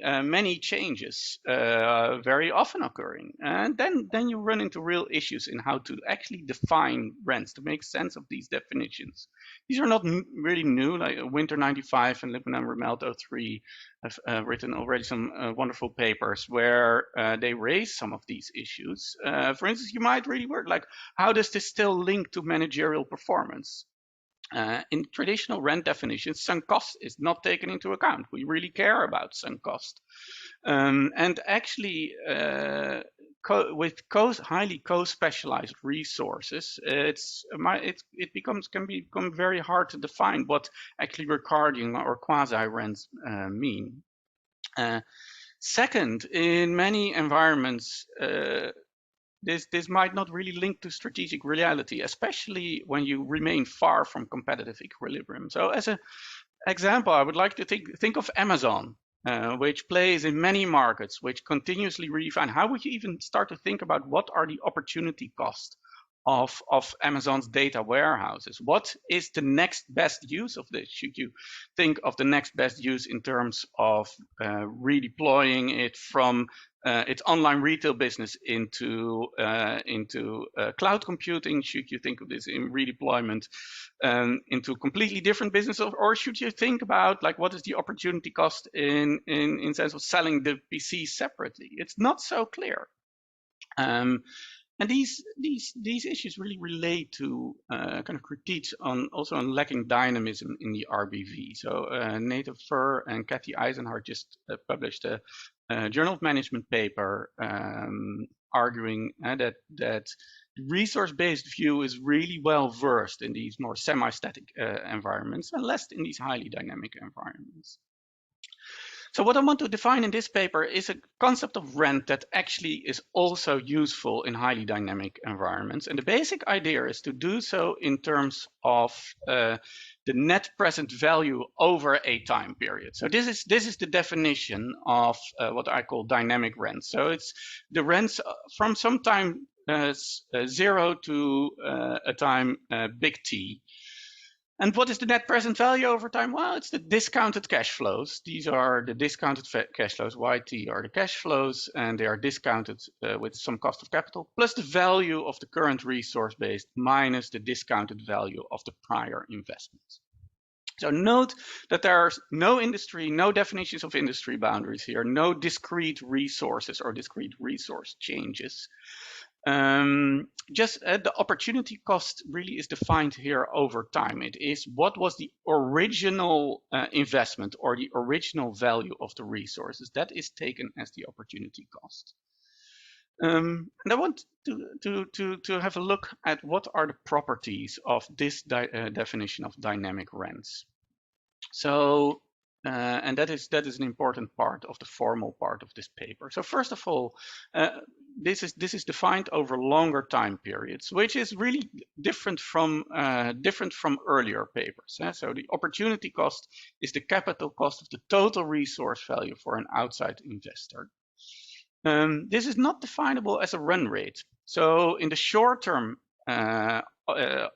changes very often occurring? And then you run into real issues in how to actually define rents, to make sense of these definitions. These are not really new, like Winter 95 and Lippman and Remelto 3 have written already some wonderful papers where they raise some of these issues. For instance, you might really work like, how does this still link to managerial performance? In traditional rent definitions, sunk cost is not taken into account. We really care about sunk cost. And actually, with highly co-specialized resources, can become very hard to define what actually Ricardian or quasi-rents mean. Second, in many environments, this might not really link to strategic reality, especially when you remain far from competitive equilibrium. So as an example, I would like to think of Amazon, which plays in many markets, which continuously redefine. How would you even start to think about what are the opportunity costs of Amazon's data warehouses? What is the next best use of this? Should you think of the next best use in terms of redeploying it from its online retail business into cloud computing? Should you think of this in redeployment into completely different business, or should you think about like what is the opportunity cost in sense of selling the PC separately? It's not so clear. And these issues really relate to kind of critiques also on lacking dynamism in the RBV. So Nathan Furr and Kathy Eisenhardt just published a Journal of Management paper arguing that the resource-based view is really well versed in these more semi-static environments and less in these highly dynamic environments. So what I want to define in this paper is a concept of rent that actually is also useful in highly dynamic environments. And the basic idea is to do so in terms of the net present value over a time period. So this is the definition of what I call dynamic rent. So it's the rents from some time 0 to a time big T. And what is the net present value over time? Well, it's the discounted cash flows. These are the discounted cash flows. YT are the cash flows, and they are discounted with some cost of capital, plus the value of the current resource base minus the discounted value of the prior investments. So note that there's no industry, no definitions of industry boundaries here, no discrete resources or discrete resource changes. Just the opportunity cost really is defined here over time. It is what was the original investment or the original value of the resources that is taken as the opportunity cost. And I want to have a look at what are the properties of this definition of dynamic rents. So and that is an important part of the formal part of this paper. So first of all, this is defined over longer time periods, which is really different from earlier papers. So the opportunity cost is the capital cost of the total resource value for an outside investor. This is not definable as a run rate. So in the short term,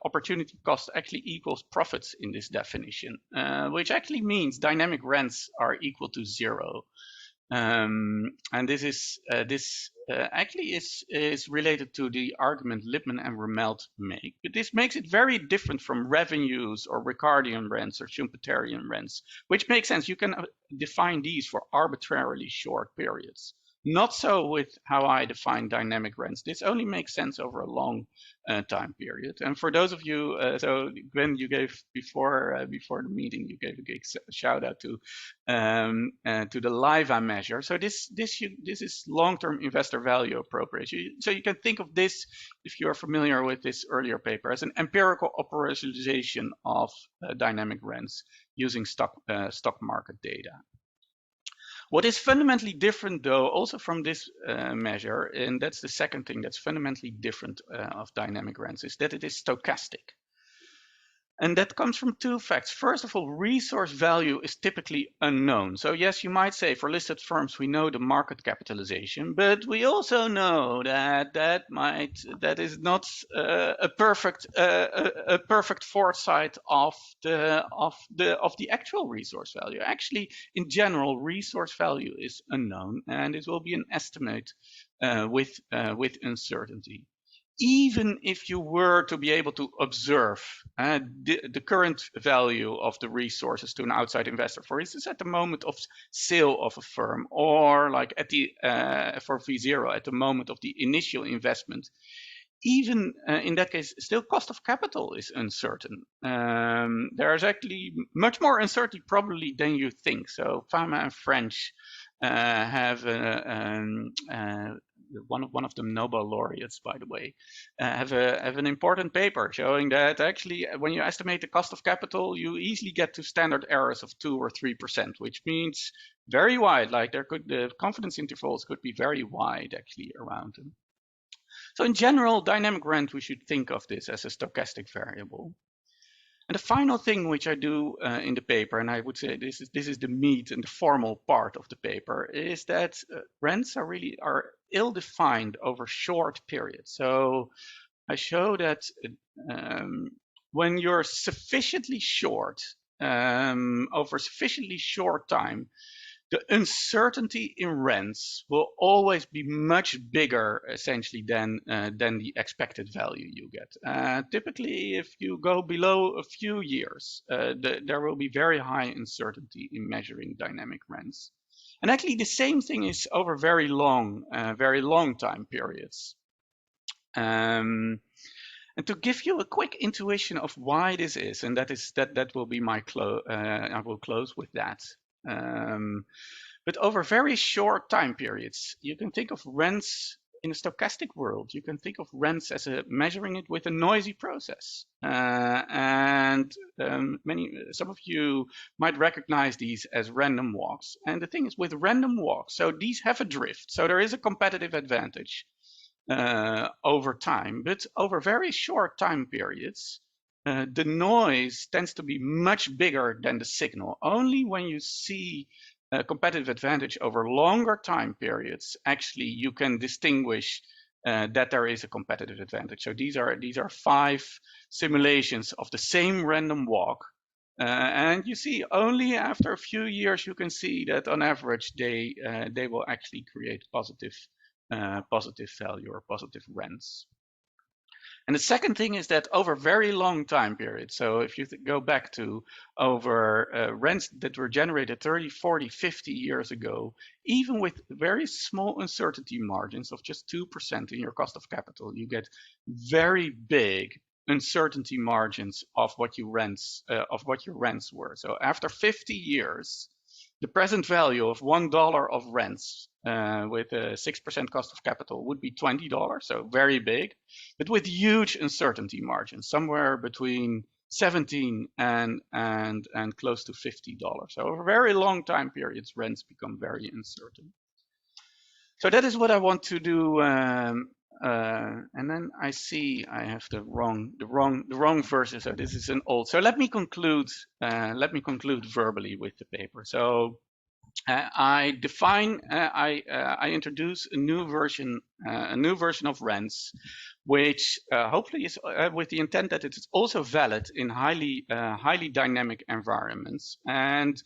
opportunity cost actually equals profits in this definition, which actually means dynamic rents are equal to 0. And this actually is related to the argument Lippmann and Vermelt make. But this makes it very different from revenues or Ricardian rents or Schumpeterian rents, which makes sense. You can define these for arbitrarily short periods. Not so with how I define dynamic rents. This only makes sense over a long time period. And for those of you, so Gwen, you gave before the meeting, you gave a shout out to the LIVA measure. So this is long-term investor value appropriation. So you can think of this, if you are familiar with this earlier paper, as an empirical operationalization of dynamic rents using stock market data. What is fundamentally different, though, also from this measure, and that's the second thing that's fundamentally different of dynamic rents, is that it is stochastic. And that comes from two facts. First of all, resource value is typically unknown. So yes, you might say for listed firms, we know the market capitalization, but we also know that is not a perfect foresight of the actual resource value. Actually, in general, resource value is unknown, and it will be an estimate with uncertainty. Even if you were to be able to observe the current value of the resources to an outside investor, for instance, at the moment of sale of a firm, or like at the for V0 at the moment of the initial investment, even in that case, still cost of capital is uncertain. There is actually much more uncertainty probably than you think. So Fama and French have one of them Nobel laureates, by the way, have an important paper showing that actually when you estimate the cost of capital, you easily get to standard errors of 2 or 3%, which means very wide. Like the confidence intervals could be very wide actually around them. So in general, dynamic rent, we should think of this as a stochastic variable. And the final thing which I do in the paper, and I would say this is the meat and the formal part of the paper, is that rents are ill-defined over short periods. So I show that when you're sufficiently short over sufficiently short time, the uncertainty in rents will always be much bigger, essentially, than the expected value you get. Typically, if you go below a few years, there will be very high uncertainty in measuring dynamic rents. And actually, the same thing is over very long time periods. And to give you a quick intuition of why this is, and that will be my close. I will close with that. But over very short time periods, you can think of rents in a stochastic world, you can think of rents as measuring it with a noisy process. Some of you might recognize these as random walks. And the thing is with random walks, so these have a drift. So there is a competitive advantage over time, but over very short time periods, the noise tends to be much bigger than the signal. Only when you see a competitive advantage over longer time periods, actually you can distinguish that there is a competitive advantage. So these are 5 simulations of the same random walk, and you see only after a few years you can see that on average they will actually create positive value or positive rents. And the second thing is that over very long time periods, so if you go back to over rents that were generated 30, 40, 50 years ago, even with very small uncertainty margins of just 2% in your cost of capital, you get very big uncertainty margins of what your rents were. So after 50 years, the present value of $1 of rents with a 6% cost of capital would be $20, so very big, but with huge uncertainty margins, somewhere between 17 and close to $50. So over very long time periods, rents become very uncertain. So that is what I want to do. And then I see I have the wrong verses. So this is an old. So let me conclude verbally with the paper. So I introduce a new version of rents, which hopefully is with the intent that it is also valid in highly dynamic environments. And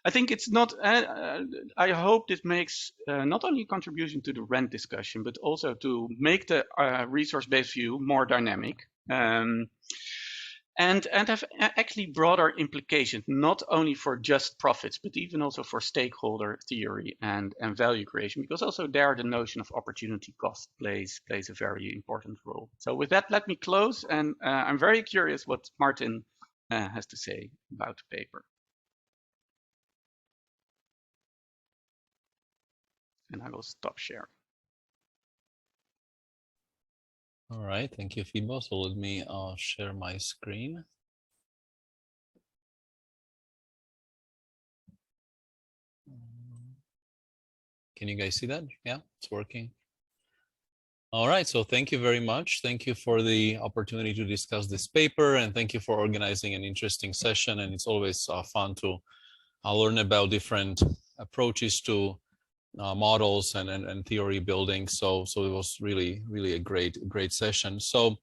I think it's not. I hope this makes not only a contribution to the rent discussion, but also to make the resource-based view more dynamic. And have actually broader implications, not only for just profits, but even also for stakeholder theory and value creation, because also there the notion of opportunity cost plays a very important role. So with that, let me close, and I'm very curious what Martin has to say about the paper. And I will stop sharing. All right, thank you, Phebo. So let me share my screen. Can you guys see that? Yeah, it's working. All right, so thank you very much. Thank you for the opportunity to discuss this paper, and thank you for organizing an interesting session. And it's always fun to learn about different approaches to models and theory building. So it was really a great session. So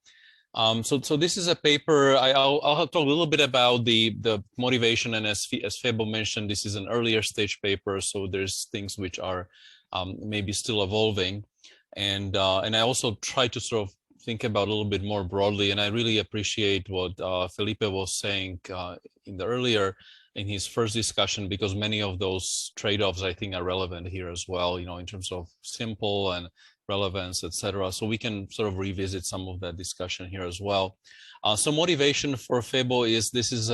this is a paper. I'll talk a little bit about the motivation, and as Phebo mentioned, this is an earlier stage paper, so there's things which are maybe still evolving, and I also try to sort of think about a little bit more broadly. And I really appreciate what Felipe was saying in his first discussion, because many of those trade-offs I think are relevant here as well, you know, in terms of simple and relevance, etc. So we can sort of revisit some of that discussion here as well. So motivation for Phebo is, this is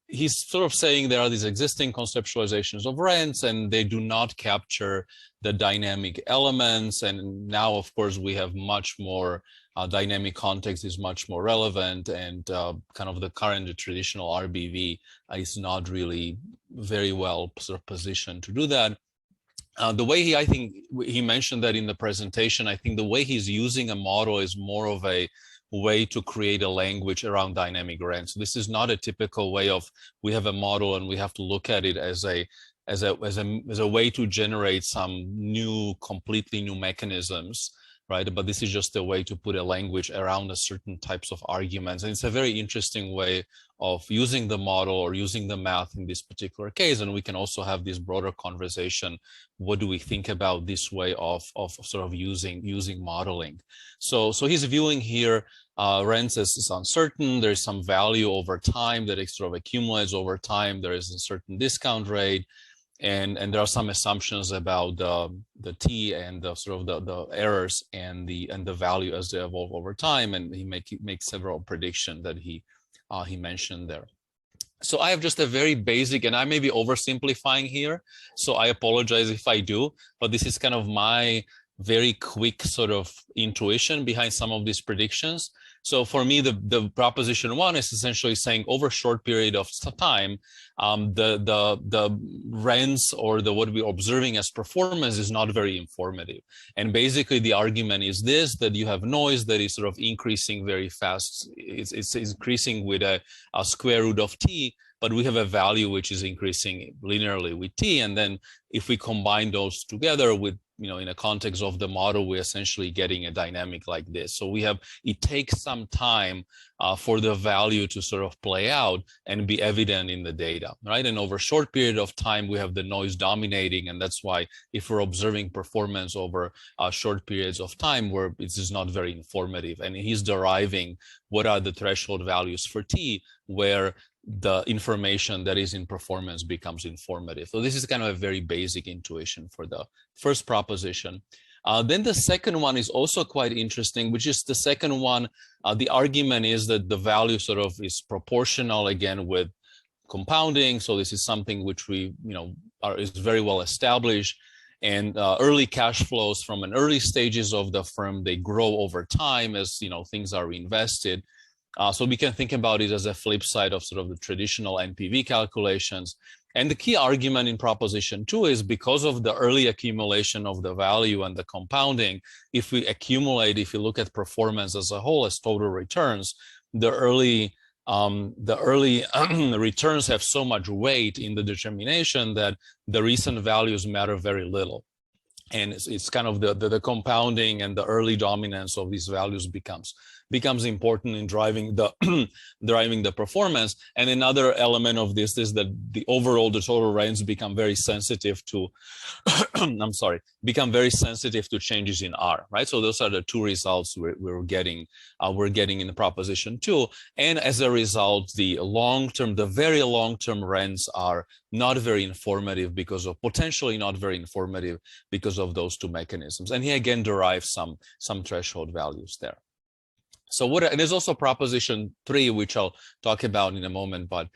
he's sort of saying there are these existing conceptualizations of rents and they do not capture the dynamic elements. And now, of course, we have much more dynamic context is much more relevant, and kind of the current traditional RBV is not really very well sort of positioned to do that. The way I think he mentioned that in the presentation, I think the way he's using a model is more of a way to create a language around dynamic rent. So this is not a typical way of, we have a model and we have to look at it as a way to generate some completely new mechanisms, right? But this is just a way to put a language around a certain types of arguments. And it's a very interesting way of using the model or using the math in this particular case. And we can also have this broader conversation. What do we think about this way of sort of using modeling? So he's viewing here rents as uncertain. There's some value over time that it sort of accumulates over time. There is a certain discount rate. And there are some assumptions about the T and the sort of the errors and the value as they evolve over time. And he makes several predictions that he mentioned there. So I have just a very basic, and I may be oversimplifying here, so I apologize if I do, but this is kind of my very quick sort of intuition behind some of these predictions. So for me, the proposition one is essentially saying over a short period of time, the rents or what we're observing as performance is not very informative. And basically the argument is this, that you have noise that is sort of increasing very fast. It's increasing with a square root of t, but we have a value which is increasing linearly with t. And then if we combine those together with, in a context of the model, we're essentially getting a dynamic like this. So it takes some time for the value to sort of play out and be evident in the data, right? And over a short period of time, we have the noise dominating. And that's why if we're observing performance over short periods of time where it is not very informative, and he's deriving what are the threshold values for t, where the information that is in performance becomes informative. So this is kind of a very basic intuition for the first proposition. Then the second one is also quite interesting, which is the second one. The argument is that the value sort of is proportional again with compounding. So this is something which we, is very well established. And early cash flows from an early stages of the firm, they grow over time as things are reinvested. So we can think about it as a flip side of sort of the traditional NPV calculations. And the key argument in proposition 2 is because of the early accumulation of the value and the compounding, if you look at performance as a whole as total returns, the early returns have so much weight in the determination that the recent values matter very little. And it's kind of the compounding and the early dominance of these values becomes important in driving the performance. And another element of this is that the total range become very sensitive to changes in R, right? So those are the two results we're getting in the proposition 2. And as a result, the very long-term rents are not very informative potentially not very informative because of those two mechanisms. And he again derives some threshold values there. So and there's also proposition 3, which I'll talk about in a moment, but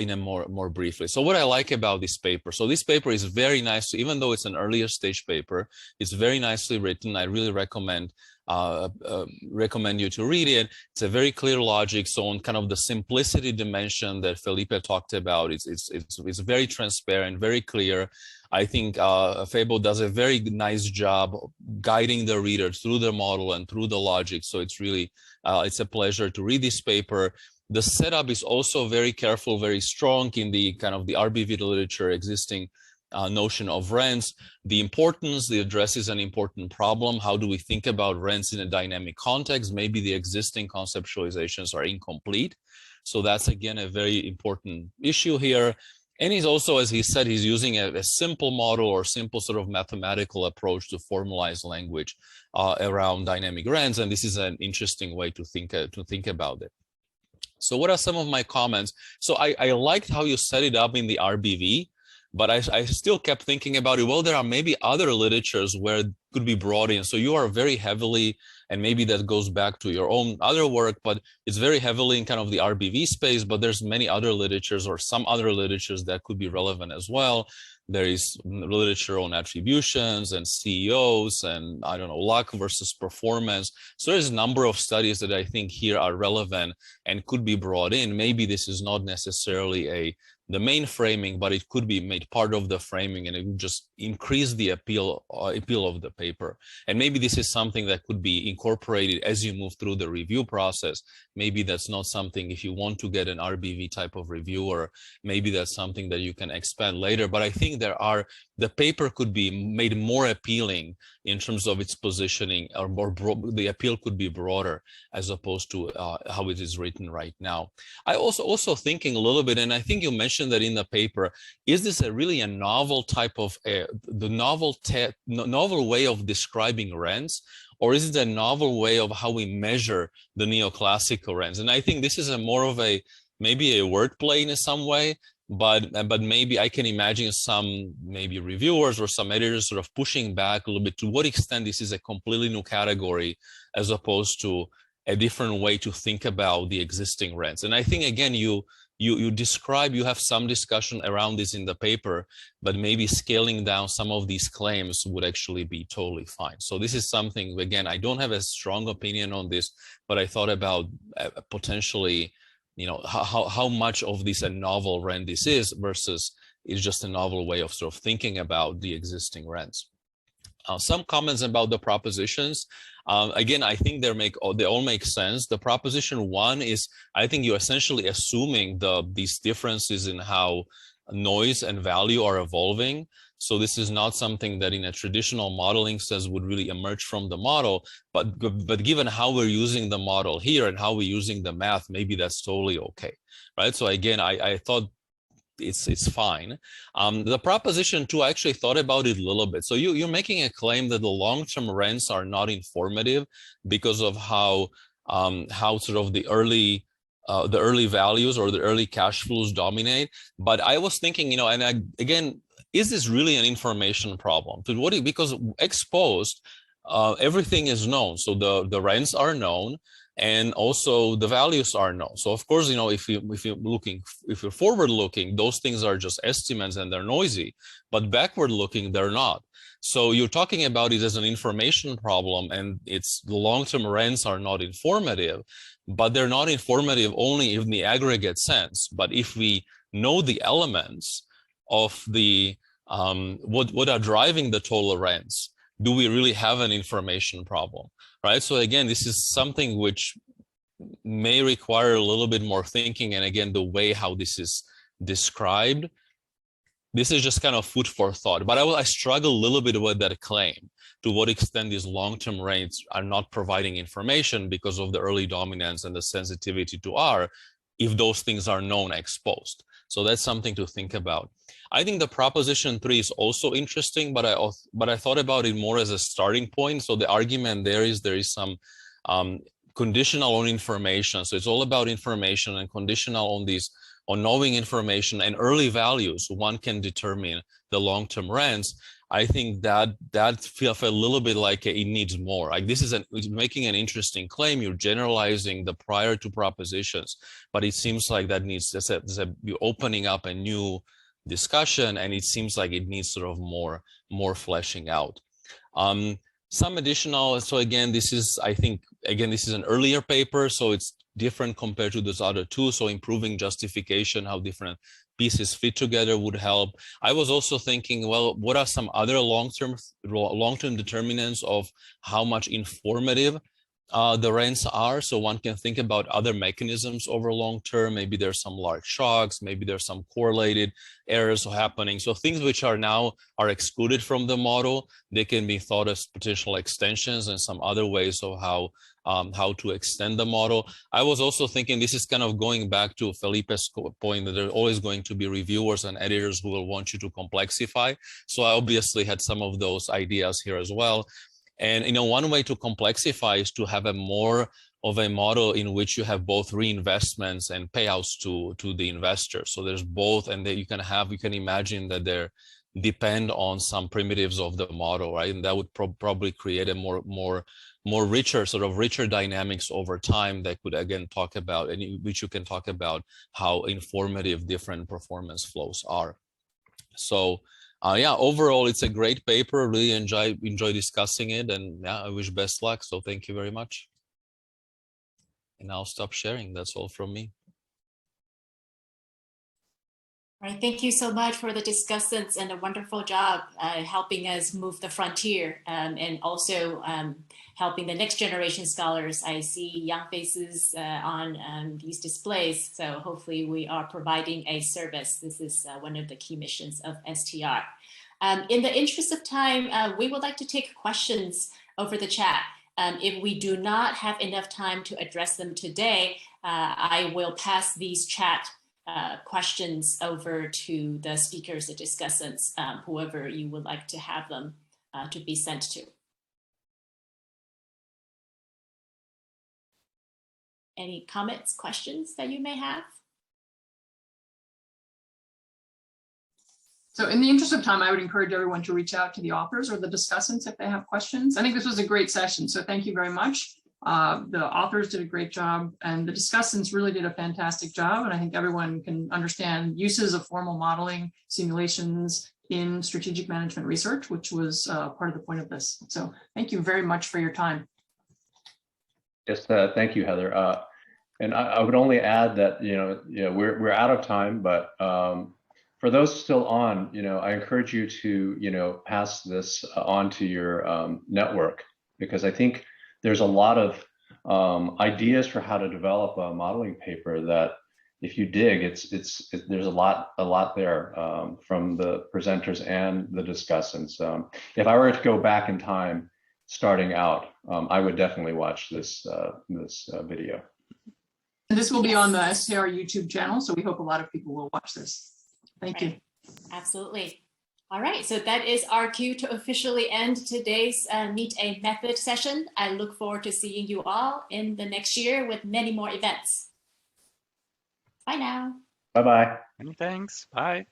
in a more briefly. So what I like about this paper, so this paper is very nice, even though it's an earlier stage paper, it's very nicely written. I really recommend you to read it. It's a very clear logic. So on kind of the simplicity dimension that Felipe talked about, it's very transparent, very clear. I think Phebo does a very nice job guiding the reader through the model and through the logic. So it's really, it's a pleasure to read this paper. The setup is also very careful, very strong in the kind of the RBV literature existing notion of rents. The addresses an important problem. How do we think about rents in a dynamic context? Maybe the existing conceptualizations are incomplete. So that's again a very important issue here. And he's also, as he said, he's using a simple model or simple sort of mathematical approach to formalize language around dynamic rents. And this is an interesting way to think about it. So what are some of my comments? So I liked how you set it up in the RBV, but I still kept thinking about it. Well, there are maybe other literatures where it could be brought in. So you are very heavily, and maybe that goes back to your own other work, but it's very heavily in kind of the RBV space, but there's many other literatures or some other literatures that could be relevant as well. There is literature on attributions and CEOs and I don't know, luck versus performance. So there's a number of studies that I think here are relevant and could be brought in. Maybe this is not necessarily the main framing, but it could be made part of the framing and it would just increase the appeal of the paper. And maybe this is something that could be incorporated as you move through the review process. Maybe that's not something, if you want to get an RBV type of reviewer, maybe that's something that you can expand later. But I think the paper could be made more appealing in terms of its positioning, or the appeal could be broader as opposed to how it is written right now. I also thinking a little bit, and I think you mentioned that in the paper, is this really a novel type of the novel way of describing rents, or is it a novel way of how we measure the neoclassical rents? And I think this is more of maybe a wordplay in some way, but maybe I can imagine some maybe reviewers or some editors sort of pushing back a little bit to what extent this is a completely new category as opposed to a different way to think about the existing rents. And I think, again, you you describe, you have some discussion around this in the paper, but maybe scaling down some of these claims would actually be totally fine. So this is something, again, I don't have a strong opinion on this, but I thought about potentially, you know, how much of this a novel rent this is versus it's just a novel way of sort of thinking about the existing rents. Some comments about the propositions. Again, I think they all make sense. The proposition one is, I think you're essentially assuming these differences in how noise and value are evolving. So this is not something that in a traditional modeling sense would really emerge from the model, but given how we're using the model here and how we're using the math, maybe that's totally okay, right? So again, I thought it's fine. The proposition two, I actually thought about it a little bit. So you're making a claim that the long-term rents are not informative because of how sort of the early values or the early cash flows dominate. But I was thinking, you know, and again, is this really an information problem? Because ex post, everything is known. So the rents are known, and also the values are known. So of course, you know, if you're forward looking, those things are just estimates and they're noisy, but backward looking, they're not. So you're talking about it as an information problem, and it's the long-term rents are not informative, but they're not informative only in the aggregate sense. But if we know the elements of the what are driving the total rents, do we really have an information problem, right? So again, this is something which may require a little bit more thinking. And again, the way how this is described, this is just kind of food for thought. But I struggle a little bit with that claim, to what extent these long-term rates are not providing information because of the early dominance and the sensitivity to R, if those things are known ex post. So that's something to think about. I think the proposition three is also interesting, but I thought about it more as a starting point. So the argument there is some conditional on information. So it's all about information and conditional on knowing information and early values. One can determine the long-term rents. I think that feels a little bit like it needs more. Like this is making an interesting claim. You're generalizing the prior two propositions, but it seems like that needs you're opening up a new discussion, and it seems like it needs sort of more fleshing out. Some additional. So again, this is an earlier paper, so it's different compared to those other two. So improving justification, how different pieces fit together would help. I was also thinking, well, what are some other long-term determinants of how much informative the rents are? So one can think about other mechanisms over long-term. Maybe there's some large shocks, maybe there's some correlated errors happening. So things which are excluded from the model, they can be thought as potential extensions and some other ways of how to extend the model. I was also thinking, this is kind of going back to Felipe's point, that there are always going to be reviewers and editors who will want you to complexify. So I obviously had some of those ideas here as well. And, you know, one way to complexify is to have a more of a model in which you have both reinvestments and payouts to the investor. So there's both, and then you can imagine that they depend on some primitives of the model, right? And that would probably create a more richer dynamics over time that could again talk about, and which you can talk about how informative different performance flows are. So yeah, overall, it's a great paper. Really enjoy discussing it, and yeah, I wish best luck. So thank you very much. And I'll stop sharing. That's all from me. All right, thank you so much for the discussants and a wonderful job helping us move the frontier and also helping the next generation scholars. I see young faces on these displays, so hopefully we are providing a service. This is one of the key missions of STR. In the interest of time, we would like to take questions over the chat. If we do not have enough time to address them today, I will pass these chat questions over to the speakers, the discussants, whoever you would like to have them to be sent to. Any comments, questions that you may have? So in the interest of time, I would encourage everyone to reach out to the authors or the discussants if they have questions. I think this was a great session, so thank you very much. The authors did a great job, and the discussants really did a fantastic job. And I think everyone can understand uses of formal modeling simulations in strategic management research, which was part of the point of this. So thank you very much for your time. Yes, thank you, Heather. And I would only add that, we're out of time, but for those still on, I encourage you to, pass this on to your network, because I think there's a lot of ideas for how to develop a modeling paper that if you dig, there's a lot there from the presenters and the discussants. If I were to go back in time, starting out, I would definitely watch this video. And this will be on the STR YouTube channel, so we hope a lot of people will watch this. Thank you. Absolutely. All right, so that is our cue to officially end today's Meet a Method session. I look forward to seeing you all in the next year with many more events. Bye now. Bye-bye. Many thanks. Bye.